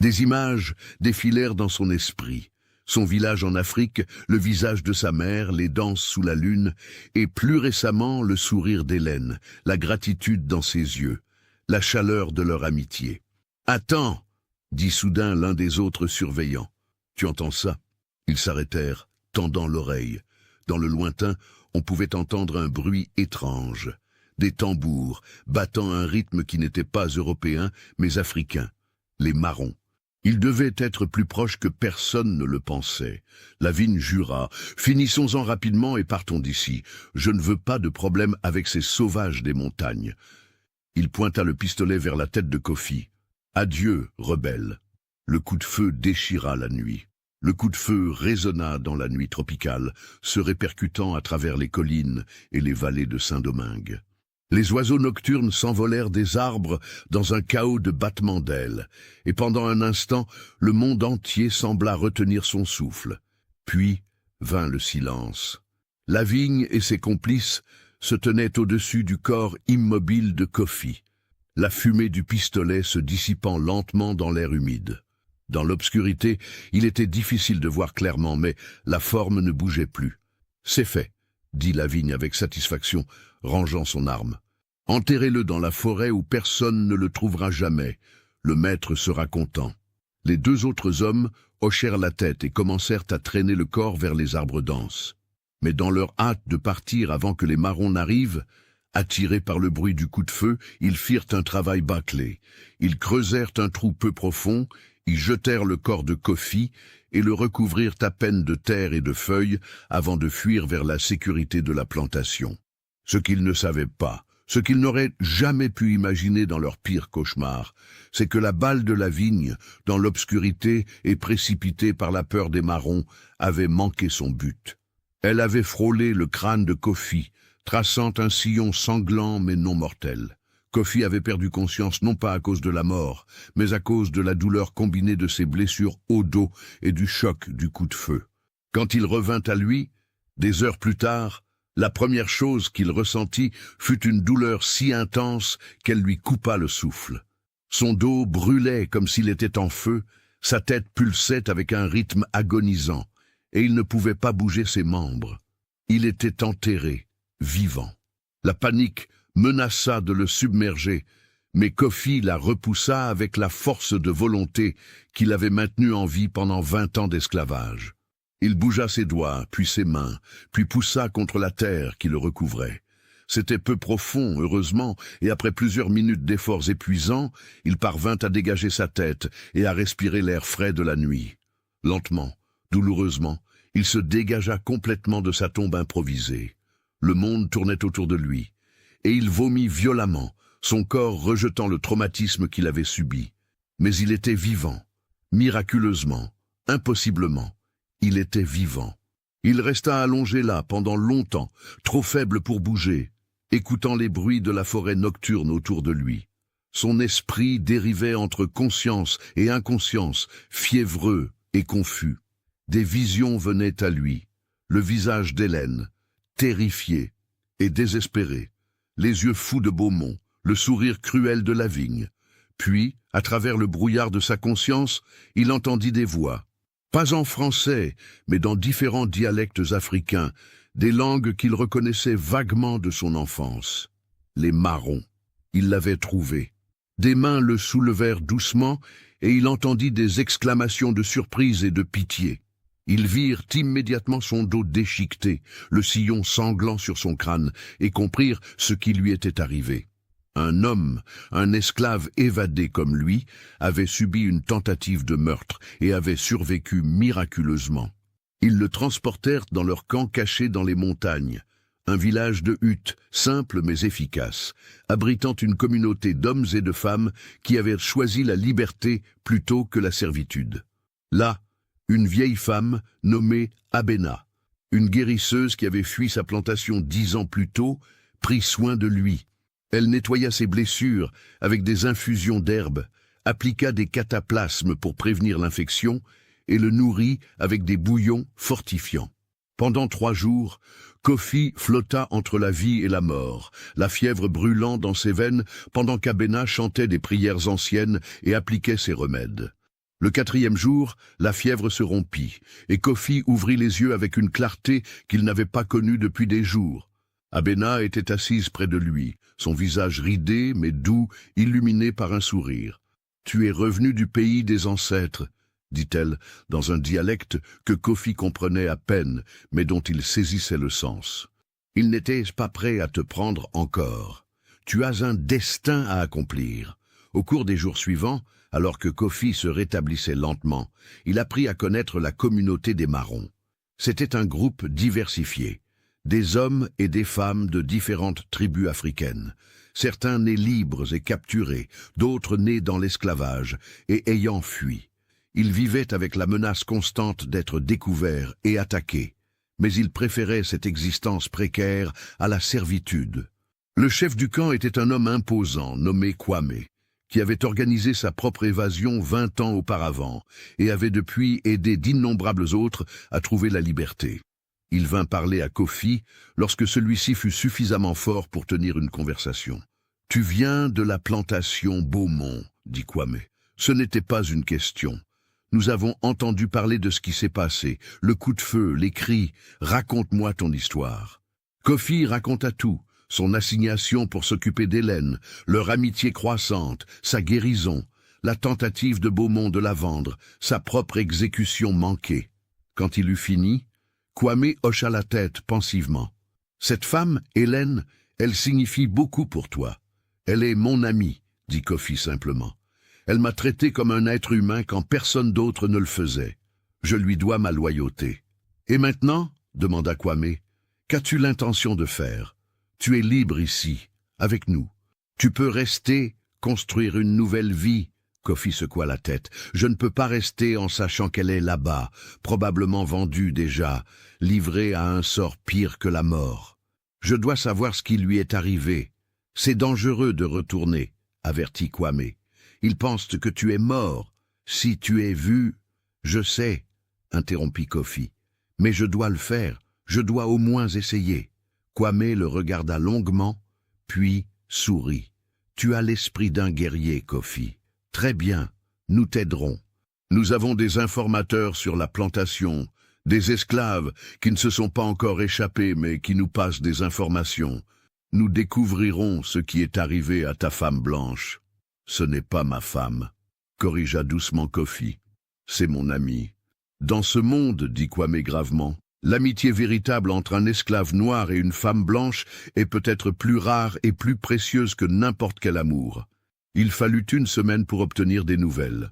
Speaker 1: Des images défilèrent dans son esprit. Son village en Afrique, le visage de sa mère, les danses sous la lune, et plus récemment le sourire d'Hélène, la gratitude dans ses yeux, la chaleur de leur amitié. « Attends !» dit soudain l'un des autres surveillants. « Tu entends ça ?» Ils s'arrêtèrent, tendant l'oreille. Dans le lointain, on pouvait entendre un bruit étrange. Des tambours, battant un rythme qui n'était pas européen, mais africain. Les marrons. Ils devaient être plus proches que personne ne le pensait. Lavigne jura. « Finissons-en rapidement et partons d'ici. Je ne veux pas de problème avec ces sauvages des montagnes. » Il pointa le pistolet vers la tête de Kofi. « Adieu, rebelle. » Le coup de feu déchira la nuit. Le coup de feu résonna dans la nuit tropicale, se répercutant à travers les collines et les vallées de Saint-Domingue. Les oiseaux nocturnes s'envolèrent des arbres dans un chaos de battements d'ailes, et pendant un instant, le monde entier sembla retenir son souffle. Puis vint le silence. Lavigne et ses complices se tenaient au-dessus du corps immobile de Kofi, la fumée du pistolet se dissipant lentement dans l'air humide. Dans l'obscurité, il était difficile de voir clairement, mais la forme ne bougeait plus. « C'est fait », dit Lavigne avec satisfaction, rangeant son arme. « Enterrez-le dans la forêt où personne ne le trouvera jamais. Le maître sera content. » Les 2 autres hommes hochèrent la tête et commencèrent à traîner le corps vers les arbres denses. Mais dans leur hâte de partir avant que les marrons n'arrivent, attirés par le bruit du coup de feu, ils firent un travail bâclé. Ils creusèrent un trou peu profond, y jetèrent le corps de Kofi et le recouvrirent à peine de terre et de feuilles avant de fuir vers la sécurité de la plantation. Ce qu'ils ne savaient pas, ce qu'ils n'auraient jamais pu imaginer dans leur pire cauchemar, c'est que la balle de Lavigne, dans l'obscurité et précipitée par la peur des marrons, avait manqué son but. Elle avait frôlé le crâne de Kofi, traçant un sillon sanglant mais non mortel. Kofi avait perdu conscience non pas à cause de la mort, mais à cause de la douleur combinée de ses blessures au dos et du choc du coup de feu. Quand il revint à lui, des heures plus tard, la première chose qu'il ressentit fut une douleur si intense qu'elle lui coupa le souffle. Son dos brûlait comme s'il était en feu, sa tête pulsait avec un rythme agonisant, et il ne pouvait pas bouger ses membres. Il était enterré, vivant. La panique menaça de le submerger, mais Kofi la repoussa avec la force de volonté qui l'avait maintenu en vie pendant 20 ans d'esclavage. Il bougea ses doigts, puis ses mains, puis poussa contre la terre qui le recouvrait. C'était peu profond, heureusement, et après plusieurs minutes d'efforts épuisants, il parvint à dégager sa tête et à respirer l'air frais de la nuit. Lentement, douloureusement, il se dégagea complètement de sa tombe improvisée. Le monde tournait autour de lui, et il vomit violemment, son corps rejetant le traumatisme qu'il avait subi. Mais il était vivant, miraculeusement, impossiblement, il était vivant. Il resta allongé là pendant longtemps, trop faible pour bouger, écoutant les bruits de la forêt nocturne autour de lui. Son esprit dérivait entre conscience et inconscience, fiévreux et confus. Des visions venaient à lui, le visage d'Hélène, terrifié et désespéré, les yeux fous de Beaumont, le sourire cruel de Lavigne. Puis, à travers le brouillard de sa conscience, il entendit des voix. Pas en français, mais dans différents dialectes africains, des langues qu'il reconnaissait vaguement de son enfance. Les marrons. Il l'avait trouvé. Des mains le soulevèrent doucement, et il entendit des exclamations de surprise et de pitié. Ils virent immédiatement son dos déchiqueté, le sillon sanglant sur son crâne, et comprirent ce qui lui était arrivé. Un homme, un esclave évadé comme lui, avait subi une tentative de meurtre et avait survécu miraculeusement. Ils le transportèrent dans leur camp caché dans les montagnes, un village de huttes, simple mais efficace, abritant une communauté d'hommes et de femmes qui avaient choisi la liberté plutôt que la servitude. Là, une vieille femme nommée Abena, une guérisseuse qui avait fui sa plantation 10 ans plus tôt, prit soin de lui. Elle nettoya ses blessures avec des infusions d'herbes, appliqua des cataplasmes pour prévenir l'infection et le nourrit avec des bouillons fortifiants. Pendant 3 jours, Kofi flotta entre la vie et la mort, la fièvre brûlant dans ses veines pendant qu'Abena chantait des prières anciennes et appliquait ses remèdes. Le 4e jour, la fièvre se rompit et Kofi ouvrit les yeux avec une clarté qu'il n'avait pas connue depuis des jours. Abena était assise près de lui, son visage ridé mais doux, illuminé par un sourire. « Tu es revenu du pays des ancêtres », dit-elle, dans un dialecte que Kofi comprenait à peine, mais dont il saisissait le sens. « Ils n'étaient pas prêts à te prendre encore. Tu as un destin à accomplir. » Au cours des jours suivants, alors que Kofi se rétablissait lentement, il apprit à connaître la communauté des Marrons. C'était un groupe diversifié. Des hommes et des femmes de différentes tribus africaines, certains nés libres et capturés, d'autres nés dans l'esclavage et ayant fui. Ils vivaient avec la menace constante d'être découverts et attaqués, mais ils préféraient cette existence précaire à la servitude. Le chef du camp était un homme imposant nommé Kwame, qui avait organisé sa propre évasion 20 ans auparavant et avait depuis aidé d'innombrables autres à trouver la liberté. Il vint parler à Kofi lorsque celui-ci fut suffisamment fort pour tenir une conversation. « Tu viens de la plantation Beaumont, » dit Kwame. « Ce n'était pas une question. Nous avons entendu parler de ce qui s'est passé, le coup de feu, les cris. Raconte-moi ton histoire. » Kofi raconta tout, son assignation pour s'occuper d'Hélène, leur amitié croissante, sa guérison, la tentative de Beaumont de la vendre, sa propre exécution manquée. Quand il eut fini, Kwame hocha la tête pensivement. « Cette femme, Hélène, elle signifie beaucoup pour toi. Elle est mon amie, » dit Kofi simplement. « Elle m'a traité comme un être humain quand personne d'autre ne le faisait. Je lui dois ma loyauté. »« Et maintenant, » demanda Kwame, « qu'as-tu l'intention de faire? Tu es libre ici, avec nous. Tu peux rester, construire une nouvelle vie. » Kofi secoua la tête. « Je ne peux pas rester en sachant qu'elle est là-bas, probablement vendue déjà, livrée à un sort pire que la mort. Je dois savoir ce qui lui est arrivé. C'est dangereux de retourner, » avertit Kwame. « Ils pensent que tu es mort. Si tu es vu... » « Je sais, » interrompit Kofi. « Mais je dois le faire. Je dois au moins essayer. » Kwame le regarda longuement, puis sourit. « Tu as l'esprit d'un guerrier, Kofi. Très bien, nous t'aiderons. Nous avons des informateurs sur la plantation, des esclaves qui ne se sont pas encore échappés mais qui nous passent des informations. Nous découvrirons ce qui est arrivé à ta femme blanche. »« Ce n'est pas ma femme, » corrigea doucement Kofi. « C'est mon ami. » « Dans ce monde, dit Kwame gravement, L'amitié véritable entre un esclave noir et une femme blanche est peut-être plus rare et plus précieuse que n'importe quel amour. Il fallut une semaine pour obtenir des nouvelles.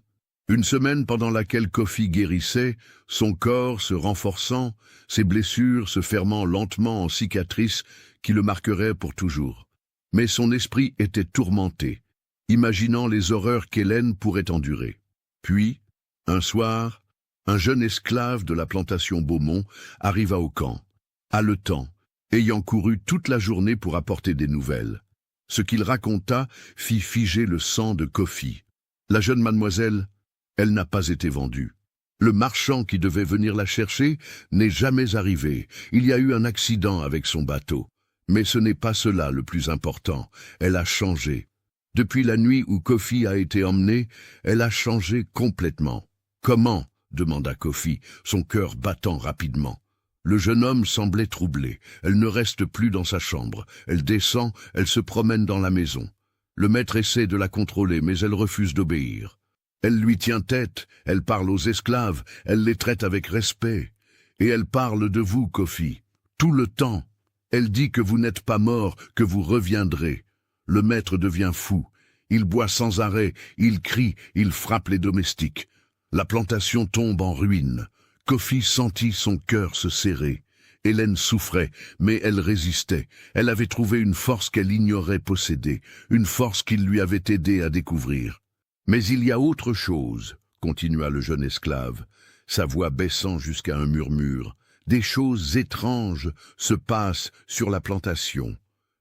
Speaker 1: Une semaine pendant laquelle Kofi guérissait, son corps se renforçant, ses blessures se fermant lentement en cicatrices qui le marqueraient pour toujours. Mais son esprit était tourmenté, imaginant les horreurs qu'Hélène pourrait endurer. Puis, un soir, un jeune esclave de la plantation Beaumont arriva au camp, haletant, ayant couru toute la journée pour apporter des nouvelles. Ce qu'il raconta fit figer le sang de Kofi. La jeune mademoiselle, elle n'a pas été vendue. Le marchand qui devait venir la chercher n'est jamais arrivé. Il y a eu un accident avec son bateau. Mais ce n'est pas cela le plus important. Elle a changé. Depuis la nuit où Kofi a été emmené, elle a changé complètement. Comment ? Demanda Kofi, son cœur battant rapidement. Le jeune homme semblait troublé. Elle ne reste plus dans sa chambre. Elle descend, elle se promène dans la maison. Le maître essaie de la contrôler, mais elle refuse d'obéir. Elle lui tient tête, elle parle aux esclaves, elle les traite avec respect. Et elle parle de vous, Kofi, tout le temps. Elle dit que vous n'êtes pas mort, que vous reviendrez. Le maître devient fou. Il boit sans arrêt, il crie, il frappe les domestiques. La plantation tombe en ruine. Kofi sentit son cœur se serrer. Hélène souffrait, mais elle résistait. Elle avait trouvé une force qu'elle ignorait posséder, une force qu'il lui avait aidé à découvrir. Mais il y a autre chose, continua le jeune esclave, sa voix baissant jusqu'à un murmure. Des choses étranges se passent sur la plantation.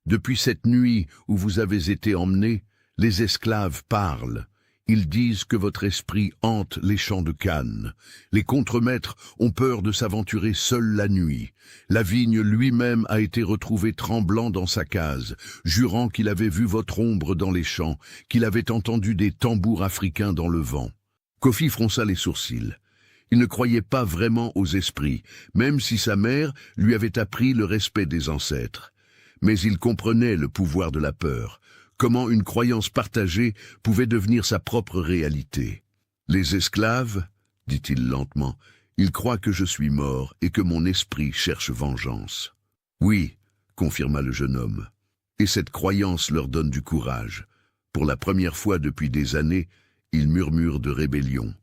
Speaker 1: Depuis cette nuit où vous avez été emmenés, les esclaves parlent. Ils disent que votre esprit hante les champs de canne. Les contremaîtres ont peur de s'aventurer seuls la nuit. La vigne lui-même a été retrouvé tremblant dans sa case, jurant qu'il avait vu votre ombre dans les champs, qu'il avait entendu des tambours africains dans le vent. Kofi fronça les sourcils. Il ne croyait pas vraiment aux esprits, même si sa mère lui avait appris le respect des ancêtres. Mais il comprenait le pouvoir de la peur. Comment une croyance partagée pouvait devenir sa propre réalité. « Les esclaves, dit-il lentement, ils croient que je suis mort et que mon esprit cherche vengeance. »« Oui, confirma le jeune homme, et cette croyance leur donne du courage. Pour la première fois depuis des années, ils murmurent de rébellion.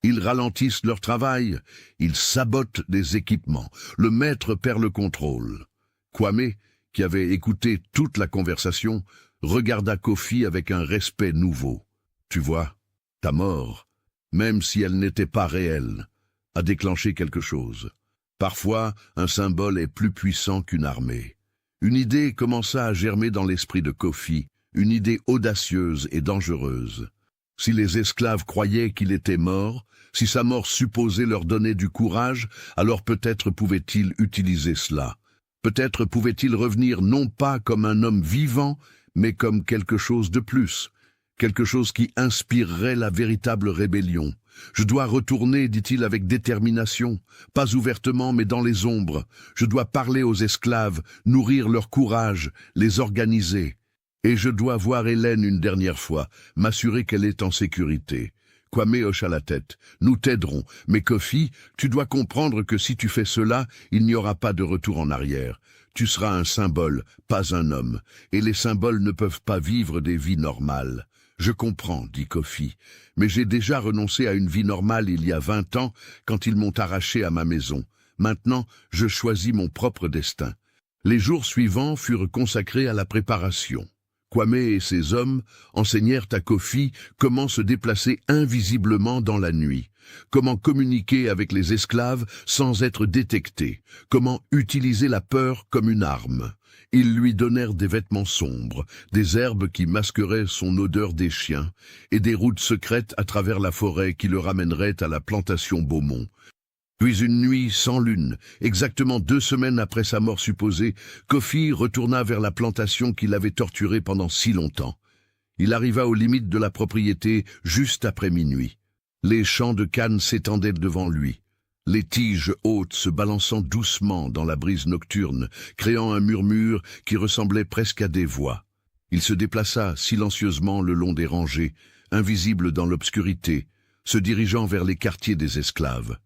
Speaker 1: Ils ralentissent leur travail, ils sabotent des équipements, le maître perd le contrôle. » Kwame, qui avait écouté toute la conversation, regarda Kofi avec un respect nouveau. « Tu vois, ta mort, même si elle n'était pas réelle, a déclenché quelque chose. Parfois, un symbole est plus puissant qu'une armée. » Une idée commença à germer dans l'esprit de Kofi, une idée audacieuse et dangereuse. Si les esclaves croyaient qu'il était mort, si sa mort supposée leur donnait du courage, alors peut-être pouvait-il utiliser cela. Peut-être pouvait-il revenir non pas comme un homme vivant, mais comme quelque chose de plus, quelque chose qui inspirerait la véritable rébellion. « Je dois retourner, dit-il avec détermination, pas ouvertement mais dans les ombres. Je dois parler aux esclaves, nourrir leur courage, les organiser. Et je dois voir Hélène une dernière fois, m'assurer qu'elle est en sécurité. » Kwame hocha la tête. « Nous t'aiderons, mais Kofi, tu dois comprendre que si tu fais cela, il n'y aura pas de retour en arrière. Tu seras un symbole, pas un homme, et les symboles ne peuvent pas vivre des vies normales. » « Je comprends, dit Kofi, mais j'ai déjà renoncé à une vie normale il y a 20 ans quand ils m'ont arraché à ma maison. Maintenant, je choisis mon propre destin. » Les jours suivants furent consacrés à la préparation. Kwame et ses hommes enseignèrent à Kofi comment se déplacer invisiblement dans la nuit, comment communiquer avec les esclaves sans être détecté, comment utiliser la peur comme une arme. Ils lui donnèrent des vêtements sombres, des herbes qui masqueraient son odeur des chiens, et des routes secrètes à travers la forêt qui le ramèneraient à la plantation Beaumont. Puis une nuit sans lune, exactement 2 semaines après sa mort supposée, Kofi retourna vers la plantation qu'il avait torturée pendant si longtemps. Il arriva aux limites de la propriété juste après minuit. Les champs de canne s'étendaient devant lui, les tiges hautes se balançant doucement dans la brise nocturne, créant un murmure qui ressemblait presque à des voix. Il se déplaça silencieusement le long des rangées, invisible dans l'obscurité, se dirigeant vers les quartiers des esclaves.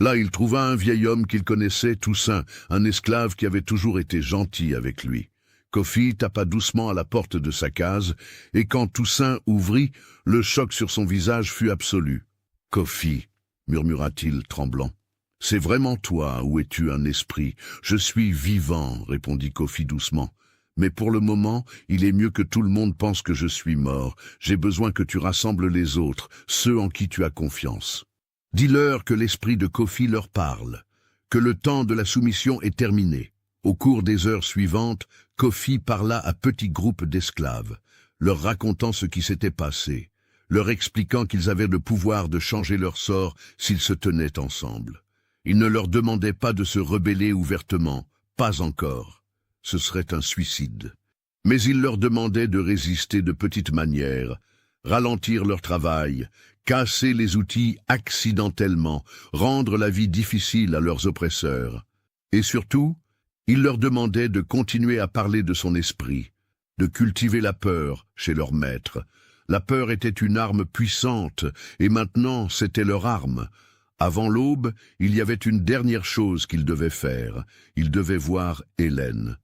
Speaker 1: Là, il trouva un vieil homme qu'il connaissait, Toussaint, un esclave qui avait toujours été gentil avec lui. Kofi tapa doucement à la porte de sa case, et quand Toussaint ouvrit, le choc sur son visage fut absolu. « Kofi, murmura-t-il, tremblant. « C'est vraiment toi, ou es-tu un esprit? Je suis vivant, répondit Kofi doucement. Mais pour le moment, il est mieux que tout le monde pense que je suis mort. J'ai besoin que tu rassembles les autres, ceux en qui tu as confiance. Dis-leur que l'esprit de Kofi leur parle, que le temps de la soumission est terminé. » Au cours des heures suivantes, Kofi parla à petits groupes d'esclaves, leur racontant ce qui s'était passé, leur expliquant qu'ils avaient le pouvoir de changer leur sort s'ils se tenaient ensemble. Il ne leur demandait pas de se rebeller ouvertement, pas encore. Ce serait un suicide. Mais il leur demandait de résister de petites manières, ralentir leur travail, casser les outils accidentellement, rendre la vie difficile à leurs oppresseurs. Et surtout, il leur demandait de continuer à parler de son esprit, de cultiver la peur chez leur maître. La peur était une arme puissante, et maintenant c'était leur arme. Avant l'aube, il y avait une dernière chose qu'il devait faire. Il devait voir Hélène.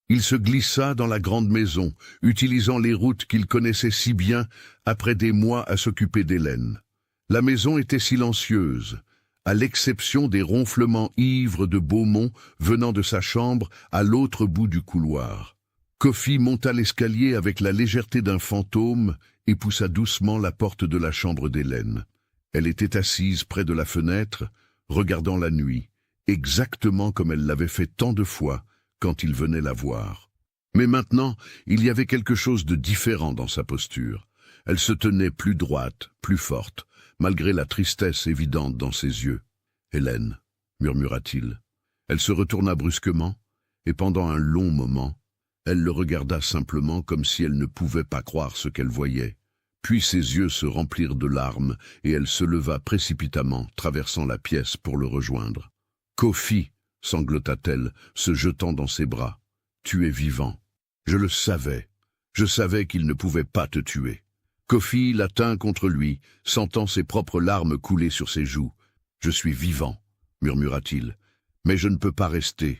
Speaker 1: Il se glissa dans la grande maison, utilisant les routes qu'il connaissait si bien après des mois à s'occuper d'Hélène. La maison était silencieuse, à l'exception des ronflements ivres de Beaumont venant de sa chambre à l'autre bout du couloir. Kofi monta l'escalier avec la légèreté d'un fantôme et poussa doucement la porte de la chambre d'Hélène. Elle était assise près de la fenêtre, regardant la nuit, exactement comme elle l'avait fait tant de fois quand il venait la voir. Mais maintenant, il y avait quelque chose de différent dans sa posture. Elle se tenait plus droite, plus forte, malgré la tristesse évidente dans ses yeux. « Hélène » murmura-t-il. Elle se retourna brusquement, et pendant un long moment, elle le regarda simplement comme si elle ne pouvait pas croire ce qu'elle voyait. Puis ses yeux se remplirent de larmes, et elle se leva précipitamment, traversant la pièce pour le rejoindre. « Kofi » sanglota-t-elle, se jetant dans ses bras. « Tu es vivant. Je le savais. Je savais qu'il ne pouvait pas te tuer. » Kofi la tint contre lui, sentant ses propres larmes couler sur ses joues. « Je suis vivant, » murmura-t-il, « mais je ne peux pas rester.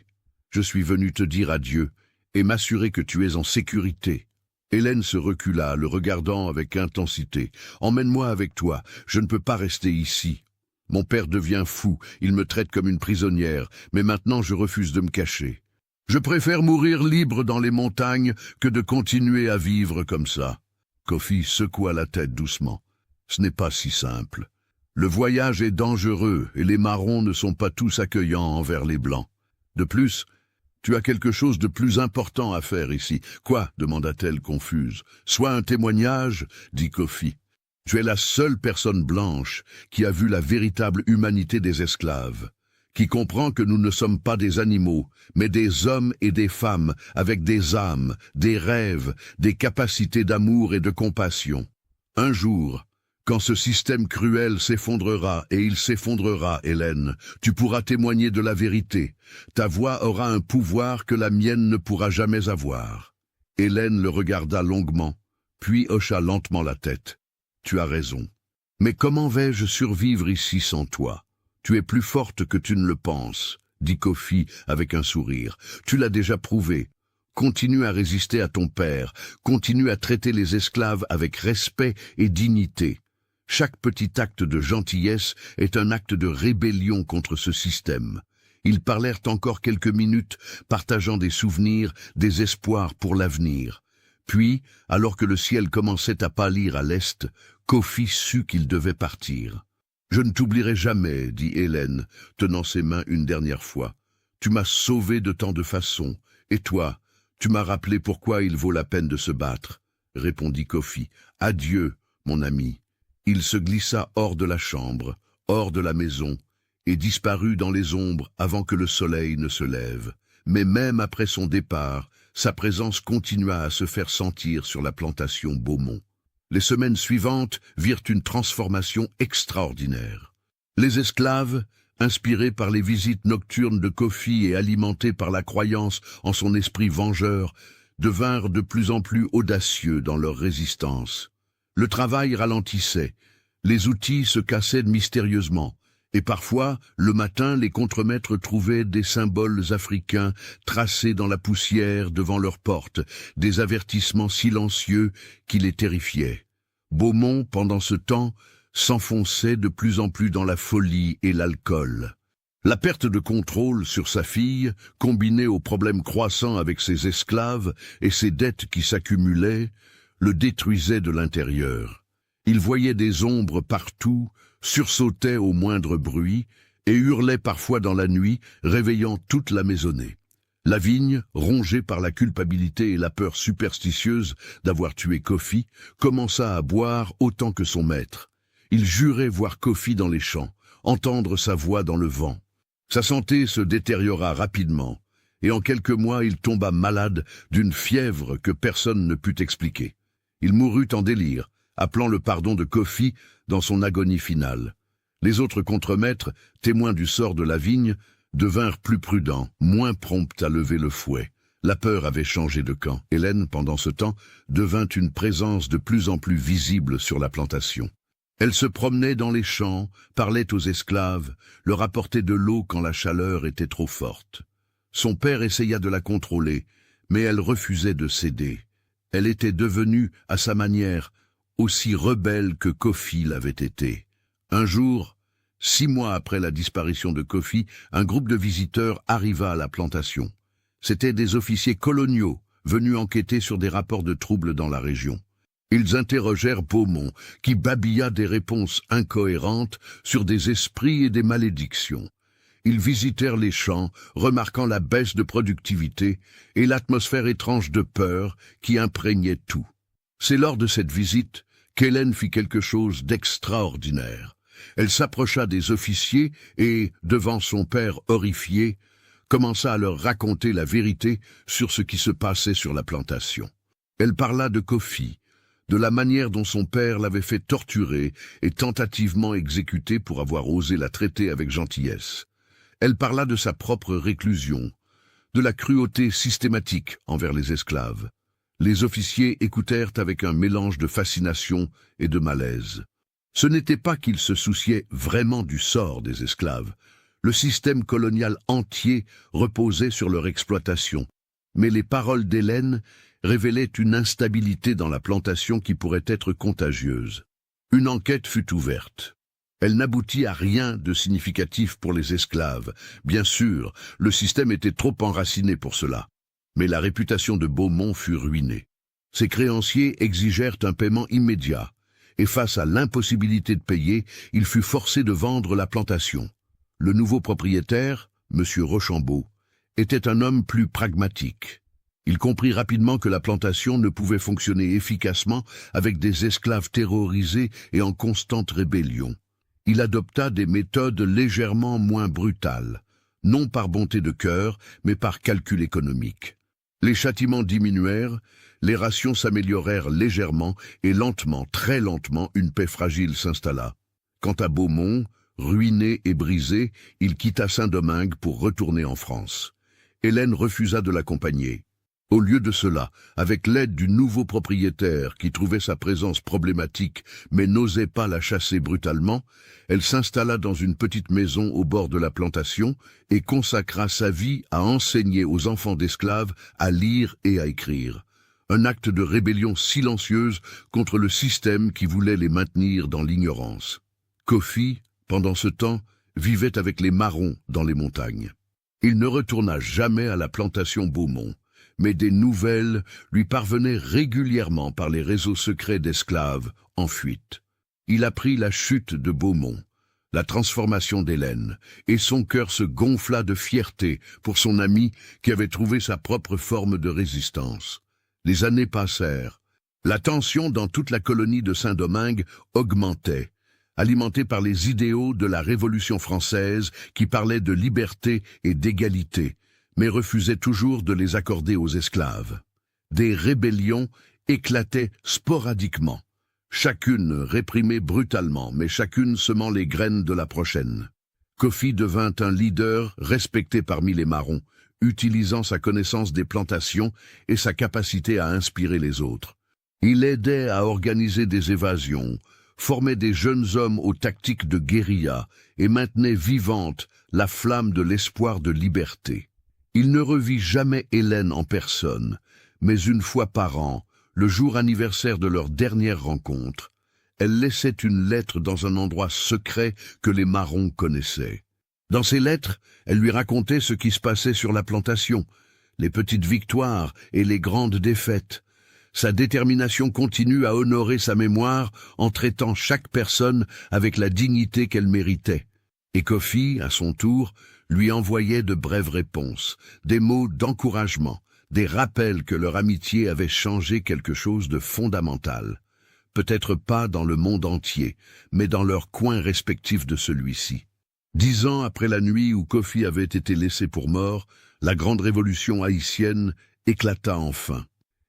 Speaker 1: Je suis venu te dire adieu et m'assurer que tu es en sécurité. » Hélène se recula, le regardant avec intensité. « Emmène-moi avec toi, je ne peux pas rester ici. Mon père devient fou, il me traite comme une prisonnière, mais maintenant je refuse de me cacher. Je préfère mourir libre dans les montagnes que de continuer à vivre comme ça. » Kofi secoua la tête doucement. « Ce n'est pas si simple. Le voyage est dangereux et les marrons ne sont pas tous accueillants envers les blancs. De plus, tu as quelque chose de plus important à faire ici. »« Quoi » demanda-t-elle confuse. « Soit un témoignage, » dit Kofi. « Tu es la seule personne blanche qui a vu la véritable humanité des esclaves, qui comprend que nous ne sommes pas des animaux, mais des hommes et des femmes avec des âmes, des rêves, des capacités d'amour et de compassion. Un jour, quand ce système cruel s'effondrera, et il s'effondrera, Hélène, tu pourras témoigner de la vérité. Ta voix aura un pouvoir que la mienne ne pourra jamais avoir. » Hélène le regarda longuement, puis hocha lentement la tête. « Tu as raison. Mais comment vais-je survivre ici sans toi? Tu es plus forte que tu ne le penses, » dit Kofi avec un sourire. « Tu l'as déjà prouvé. Continue à résister à ton père, continue à traiter les esclaves avec respect et dignité. Chaque petit acte de gentillesse est un acte de rébellion contre ce système. » Ils parlèrent encore quelques minutes, partageant des souvenirs, des espoirs pour l'avenir. Puis, alors que le ciel commençait à pâlir à l'est, Kofi sut qu'il devait partir. « Je ne t'oublierai jamais, » dit Hélène, tenant ses mains une dernière fois. « Tu m'as sauvé de tant de façons, et toi, tu m'as rappelé pourquoi il vaut la peine de se battre, » répondit Kofi. « Adieu, mon ami. » Il se glissa hors de la chambre, hors de la maison, et disparut dans les ombres avant que le soleil ne se lève. Mais même après son départ, sa présence continua à se faire sentir sur la plantation Beaumont. Les semaines suivantes virent une transformation extraordinaire. Les esclaves, inspirés par les visites nocturnes de Kofi et alimentés par la croyance en son esprit vengeur, devinrent de plus en plus audacieux dans leur résistance. Le travail ralentissait, les outils se cassaient mystérieusement, Et parfois, le matin, les contremaîtres trouvaient des symboles africains tracés dans la poussière devant leurs portes, des avertissements silencieux qui les terrifiaient. Beaumont, pendant ce temps, s'enfonçait de plus en plus dans la folie et l'alcool. La perte de contrôle sur sa fille, combinée aux problèmes croissants avec ses esclaves et ses dettes qui s'accumulaient, le détruisait de l'intérieur. Il voyait des ombres partout, sursautait au moindre bruit et hurlait parfois dans la nuit, réveillant toute la maisonnée. Lavigne, rongée par la culpabilité et la peur superstitieuse d'avoir tué Kofi, commença à boire autant que son maître. Il jurait voir Kofi dans les champs, entendre sa voix dans le vent. Sa santé se détériora rapidement, et en quelques mois il tomba malade d'une fièvre que personne ne put expliquer. Il mourut en délire, appelant le pardon de Kofi dans son agonie finale. Les autres contremaîtres, témoins du sort de Lavigne, devinrent plus prudents, moins prompts à lever le fouet. La peur avait changé de camp. Hélène, pendant ce temps, devint une présence de plus en plus visible sur la plantation. Elle se promenait dans les champs, parlait aux esclaves, leur apportait de l'eau quand la chaleur était trop forte. Son père essaya de la contrôler, mais elle refusait de céder. Elle était devenue, à sa manière, aussi rebelle que Kofi l'avait été. Un jour, 6 mois après la disparition de Kofi, un groupe de visiteurs arriva à la plantation. C'étaient des officiers coloniaux venus enquêter sur des rapports de troubles dans la région. Ils interrogèrent Beaumont, qui babilla des réponses incohérentes sur des esprits et des malédictions. Ils visitèrent les champs, remarquant la baisse de productivité et l'atmosphère étrange de peur qui imprégnait tout. C'est lors de cette visite qu'Hélène fit quelque chose d'extraordinaire. Elle s'approcha des officiers et, devant son père horrifié, commença à leur raconter la vérité sur ce qui se passait sur la plantation. Elle parla de Kofi, de la manière dont son père l'avait fait torturer et tentativement exécuter pour avoir osé la traiter avec gentillesse. Elle parla de sa propre réclusion, de la cruauté systématique envers les esclaves. Les officiers écoutèrent avec un mélange de fascination et de malaise. Ce n'était pas qu'ils se souciaient vraiment du sort des esclaves. Le système colonial entier reposait sur leur exploitation. Mais les paroles d'Hélène révélaient une instabilité dans la plantation qui pourrait être contagieuse. Une enquête fut ouverte. Elle n'aboutit à rien de significatif pour les esclaves. Bien sûr, le système était trop enraciné pour cela. Mais la réputation de Beaumont fut ruinée. Ses créanciers exigèrent un paiement immédiat, et face à l'impossibilité de payer, il fut forcé de vendre la plantation. Le nouveau propriétaire, M. Rochambeau, était un homme plus pragmatique. Il comprit rapidement que la plantation ne pouvait fonctionner efficacement avec des esclaves terrorisés et en constante rébellion. Il adopta des méthodes légèrement moins brutales, non par bonté de cœur, mais par calcul économique. Les châtiments diminuèrent, les rations s'améliorèrent légèrement et lentement, très lentement, une paix fragile s'installa. Quant à Beaumont, ruiné et brisé, il quitta Saint-Domingue pour retourner en France. Hélène refusa de l'accompagner. Au lieu de cela, avec l'aide du nouveau propriétaire qui trouvait sa présence problématique mais n'osait pas la chasser brutalement, elle s'installa dans une petite maison au bord de la plantation et consacra sa vie à enseigner aux enfants d'esclaves à lire et à écrire. Un acte de rébellion silencieuse contre le système qui voulait les maintenir dans l'ignorance. Kofi, pendant ce temps, vivait avec les Marrons dans les montagnes. Il ne retourna jamais à la plantation Beaumont, mais des nouvelles lui parvenaient régulièrement par les réseaux secrets d'esclaves en fuite. Il apprit la chute de Beaumont, la transformation d'Hélène, et son cœur se gonfla de fierté pour son ami qui avait trouvé sa propre forme de résistance. Les années passèrent. La tension dans toute la colonie de Saint-Domingue augmentait, alimentée par les idéaux de la Révolution française qui parlaient de liberté et d'égalité, mais refusait toujours de les accorder aux esclaves. Des rébellions éclataient sporadiquement, chacune réprimée brutalement, mais chacune semant les graines de la prochaine. Kofi devint un leader respecté parmi les Marrons, utilisant sa connaissance des plantations et sa capacité à inspirer les autres. Il aidait à organiser des évasions, formaient des jeunes hommes aux tactiques de guérilla et maintenaient vivante la flamme de l'espoir de liberté. Il ne revit jamais Hélène en personne, mais une fois par an, le jour anniversaire de leur dernière rencontre, elle laissait une lettre dans un endroit secret que les Marron connaissaient. Dans ces lettres, elle lui racontait ce qui se passait sur la plantation, les petites victoires et les grandes défaites. Sa détermination continue à honorer sa mémoire en traitant chaque personne avec la dignité qu'elle méritait. Et Kofi, à son tour, lui envoyait de brèves réponses, des mots d'encouragement, des rappels que leur amitié avait changé quelque chose de fondamental. Peut-être pas dans le monde entier, mais dans leur coin respectif de celui-ci. 10 ans après la nuit où Kofi avait été laissé pour mort, la grande révolution haïtienne éclata enfin.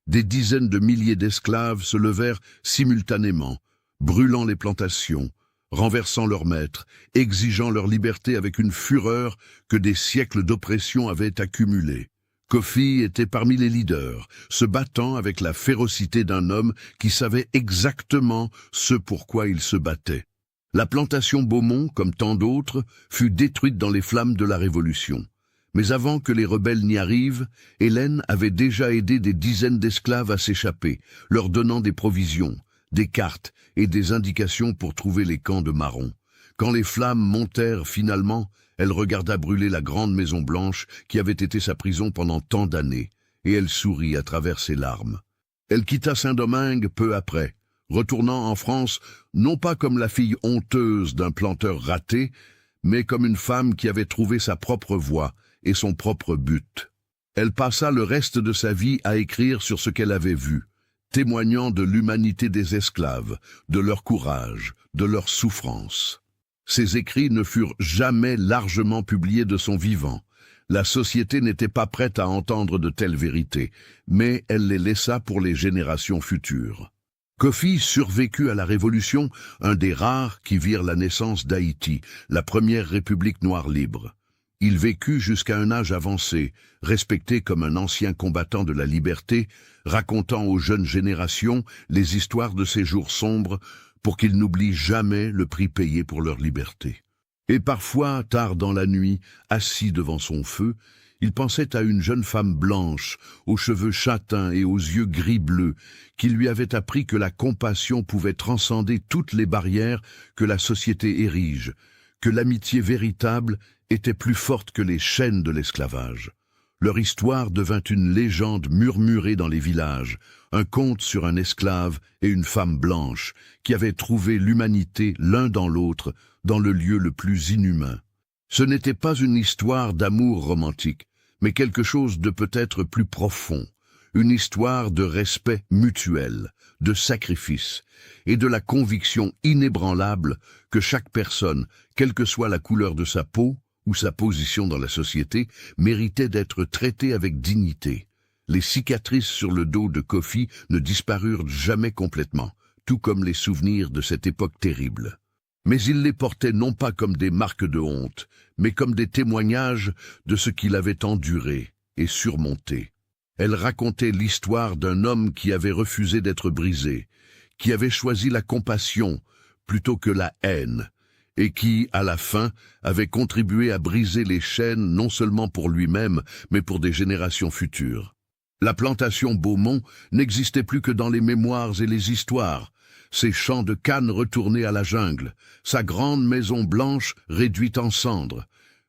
Speaker 1: Des dizaines de milliers d'esclaves se levèrent simultanément, brûlant les plantations, renversant leurs maîtres, exigeant leur liberté avec une fureur que des siècles d'oppression avaient accumulée. Kofi était parmi les leaders, se battant avec la férocité d'un homme qui savait exactement ce pourquoi il se battait. La plantation Beaumont, comme tant d'autres, fut détruite dans les flammes de la Révolution. Mais avant que les rebelles n'y arrivent, Hélène avait déjà aidé des dizaines d'esclaves à s'échapper, leur donnant des provisions, des cartes et des indications pour trouver les camps de Marron. Quand les flammes montèrent finalement, elle regarda brûler la grande maison blanche qui avait été sa prison pendant tant d'années, et elle sourit à travers ses larmes. Elle quitta Saint-Domingue peu après, retournant en France non pas comme la fille honteuse d'un planteur raté, mais comme une femme qui avait trouvé sa propre voie et son propre but. Elle passa le reste de sa vie à écrire sur ce qu'elle avait vu, témoignant de l'humanité des esclaves, de leur courage, de leur souffrance. Ses écrits ne furent jamais largement publiés de son vivant. La société n'était pas prête à entendre de telles vérités, mais elle les laissa pour les générations futures. Kofi survécut à la Révolution, un des rares qui virent la naissance d'Haïti, la première république noire libre. Il vécut jusqu'à un âge avancé, respecté comme un ancien combattant de la liberté, racontant aux jeunes générations les histoires de ses jours sombres pour qu'ils n'oublient jamais le prix payé pour leur liberté. Et parfois, tard dans la nuit, assis devant son feu, il pensait à une jeune femme blanche, aux cheveux châtains et aux yeux gris-bleus, qui lui avait appris que la compassion pouvait transcender toutes les barrières que la société érige, que l'amitié véritable était plus forte que les chaînes de l'esclavage. Leur histoire devint une légende murmurée dans les villages, un conte sur un esclave et une femme blanche qui avaient trouvé l'humanité l'un dans l'autre dans le lieu le plus inhumain. Ce n'était pas une histoire d'amour romantique, mais quelque chose de peut-être plus profond, une histoire de respect mutuel, de sacrifice et de la conviction inébranlable que chaque personne, quelle que soit la couleur de sa peau ou sa position dans la société, méritait d'être traitée avec dignité. Les cicatrices sur le dos de Kofi ne disparurent jamais complètement, tout comme les souvenirs de cette époque terrible. Mais il les portait non pas comme des marques de honte, mais comme des témoignages de ce qu'il avait enduré et surmonté. Elle racontait l'histoire d'un homme qui avait refusé d'être brisé, qui avait choisi la compassion plutôt que la haine, et qui, à la fin, avait contribué à briser les chaînes non seulement pour lui-même, mais pour des générations futures. La plantation Beaumont n'existait plus que dans les mémoires et les histoires, ses champs de canne retournés à la jungle, sa grande maison blanche réduite en cendres.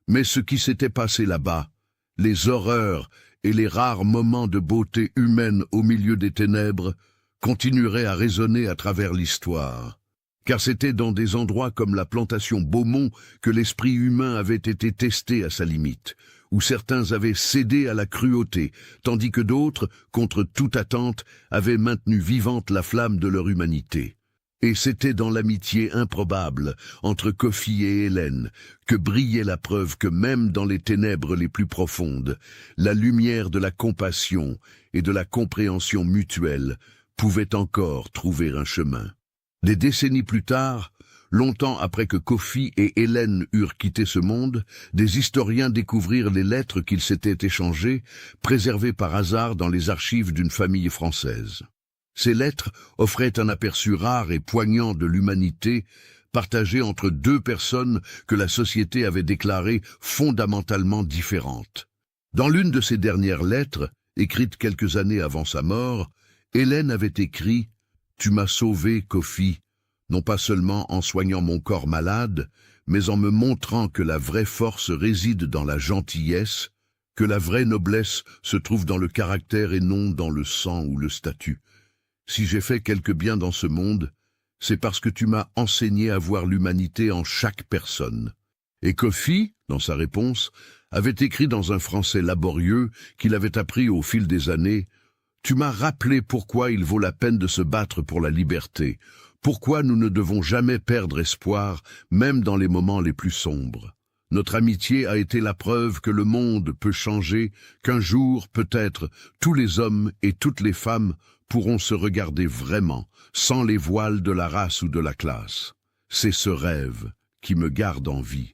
Speaker 1: Mais ce qui s'était passé là-bas, les horreurs et les rares moments de beauté humaine au milieu des ténèbres, continueraient à résonner à travers l'histoire. Car c'était dans des endroits comme la plantation Beaumont que l'esprit humain avait été testé à sa limite, où certains avaient cédé à la cruauté, tandis que d'autres, contre toute attente, avaient maintenu vivante la flamme de leur humanité. Et c'était dans l'amitié improbable entre Kofi et Hélène que brillait la preuve que même dans les ténèbres les plus profondes, la lumière de la compassion et de la compréhension mutuelle pouvait encore trouver un chemin. Des décennies plus tard, longtemps après que Kofi et Hélène eurent quitté ce monde, des historiens découvrirent les lettres qu'ils s'étaient échangées, préservées par hasard dans les archives d'une famille française. Ces lettres offraient un aperçu rare et poignant de l'humanité, partagée entre deux personnes que la société avait déclarées fondamentalement différentes. Dans l'une de ces dernières lettres, écrite quelques années avant sa mort, Hélène avait écrit « Tu m'as sauvé, Kofi, non pas seulement en soignant mon corps malade, mais en me montrant que la vraie force réside dans la gentillesse, que la vraie noblesse se trouve dans le caractère et non dans le sang ou le statut. Si j'ai fait quelque bien dans ce monde, c'est parce que tu m'as enseigné à voir l'humanité en chaque personne. » Et Kofi, dans sa réponse, avait écrit dans un français laborieux qu'il avait appris au fil des années « Tu m'as rappelé pourquoi il vaut la peine de se battre pour la liberté, pourquoi nous ne devons jamais perdre espoir, même dans les moments les plus sombres. Notre amitié a été la preuve que le monde peut changer, qu'un jour, peut-être, tous les hommes et toutes les femmes pourront se regarder vraiment, sans les voiles de la race ou de la classe. C'est ce rêve qui me garde en vie. »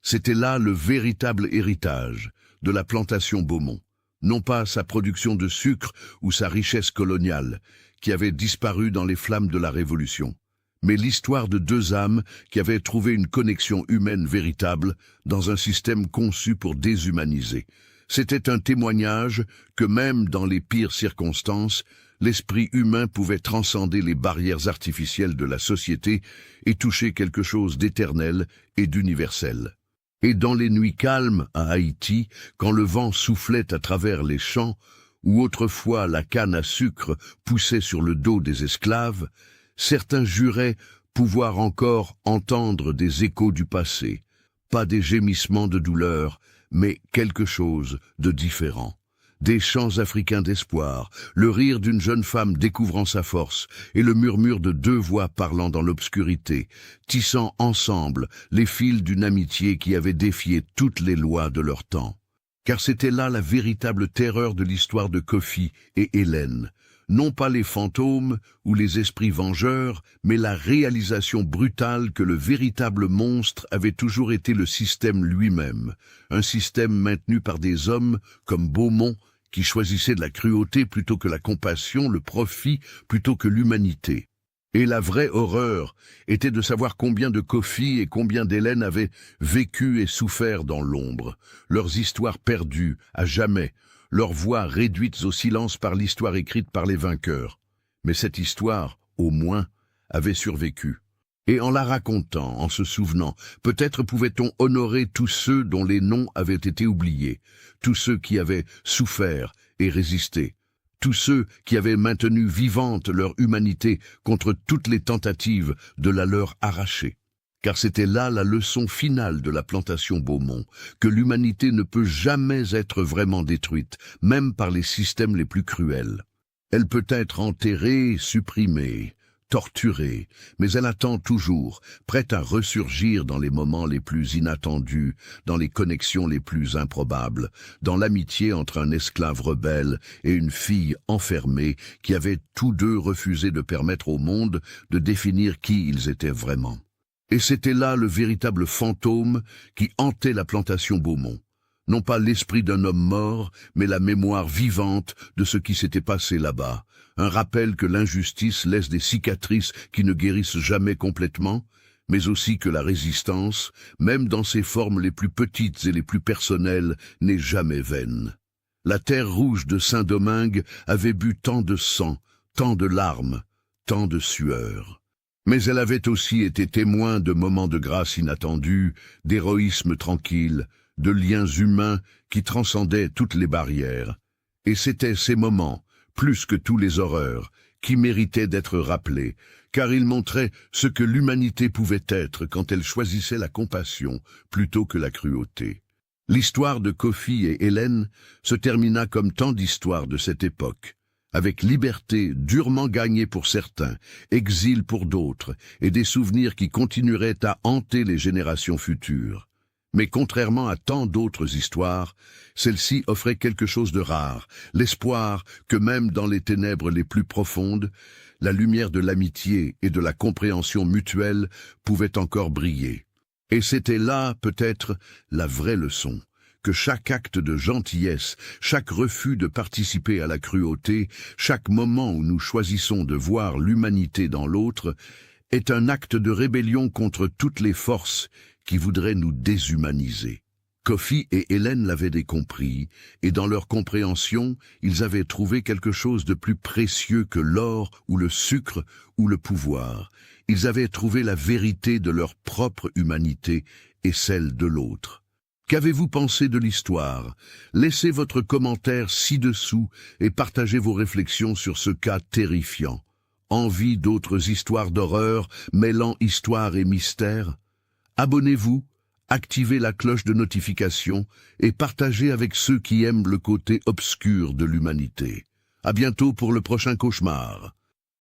Speaker 1: C'était là le véritable héritage de la plantation Beaumont, non pas sa production de sucre ou sa richesse coloniale, qui avait disparu dans les flammes de la Révolution, mais l'histoire de deux âmes qui avaient trouvé une connexion humaine véritable dans un système conçu pour déshumaniser. C'était un témoignage que même dans les pires circonstances, l'esprit humain pouvait transcender les barrières artificielles de la société et toucher quelque chose d'éternel et d'universel. Et dans les nuits calmes à Haïti, quand le vent soufflait à travers les champs, où autrefois la canne à sucre poussait sur le dos des esclaves, certains juraient pouvoir encore entendre des échos du passé, pas des gémissements de douleur, mais quelque chose de différent. Des chants africains d'espoir, le rire d'une jeune femme découvrant sa force et le murmure de deux voix parlant dans l'obscurité, tissant ensemble les fils d'une amitié qui avait défié toutes les lois de leur temps. Car c'était là la véritable terreur de l'histoire de Kofi et Hélène. Non pas les fantômes ou les esprits vengeurs, mais la réalisation brutale que le véritable monstre avait toujours été le système lui-même, un système maintenu par des hommes comme Beaumont, qui choisissaient de la cruauté plutôt que la compassion, le profit plutôt que l'humanité. Et la vraie horreur était de savoir combien de Kofi et combien d'Hélène avaient vécu et souffert dans l'ombre, leurs histoires perdues à jamais, leurs voix réduites au silence par l'histoire écrite par les vainqueurs. Mais cette histoire, au moins, avait survécu. Et en la racontant, en se souvenant, peut-être pouvait-on honorer tous ceux dont les noms avaient été oubliés, tous ceux qui avaient souffert et résisté, tous ceux qui avaient maintenu vivante leur humanité contre toutes les tentatives de la leur arracher. Car c'était là la leçon finale de la plantation Beaumont, que l'humanité ne peut jamais être vraiment détruite, même par les systèmes les plus cruels. Elle peut être enterrée, supprimée, torturée, mais elle attend toujours, prête à ressurgir dans les moments les plus inattendus, dans les connexions les plus improbables, dans l'amitié entre un esclave rebelle et une fille enfermée qui avaient tous deux refusé de permettre au monde de définir qui ils étaient vraiment. Et c'était là le véritable fantôme qui hantait la plantation Beaumont. Non pas l'esprit d'un homme mort, mais la mémoire vivante de ce qui s'était passé là-bas. Un rappel que l'injustice laisse des cicatrices qui ne guérissent jamais complètement, mais aussi que la résistance, même dans ses formes les plus petites et les plus personnelles, n'est jamais vaine. La terre rouge de Saint-Domingue avait bu tant de sang, tant de larmes, tant de sueur. Mais elle avait aussi été témoin de moments de grâce inattendus, d'héroïsme tranquille, de liens humains qui transcendaient toutes les barrières. Et c'étaient ces moments, plus que tous les horreurs, qui méritaient d'être rappelés, car ils montraient ce que l'humanité pouvait être quand elle choisissait la compassion plutôt que la cruauté. L'histoire de Kofi et Hélène se termina comme tant d'histoires de cette époque, avec liberté durement gagnée pour certains, exil pour d'autres, et des souvenirs qui continueraient à hanter les générations futures. Mais contrairement à tant d'autres histoires, celle-ci offrait quelque chose de rare, l'espoir que même dans les ténèbres les plus profondes, la lumière de l'amitié et de la compréhension mutuelle pouvait encore briller. Et c'était là, peut-être, la vraie leçon, que chaque acte de gentillesse, chaque refus de participer à la cruauté, chaque moment où nous choisissons de voir l'humanité dans l'autre, est un acte de rébellion contre toutes les forces qui voudraient nous déshumaniser. Kofi et Hélène l'avaient compris, et dans leur compréhension, ils avaient trouvé quelque chose de plus précieux que l'or ou le sucre ou le pouvoir. Ils avaient trouvé la vérité de leur propre humanité et celle de l'autre. Qu'avez-vous pensé de l'histoire? Laissez votre commentaire ci-dessous et partagez vos réflexions sur ce cas terrifiant. Envie d'autres histoires d'horreur mêlant histoire et mystère? Abonnez-vous, activez la cloche de notification et partagez avec ceux qui aiment le côté obscur de l'humanité. À bientôt pour le prochain cauchemar.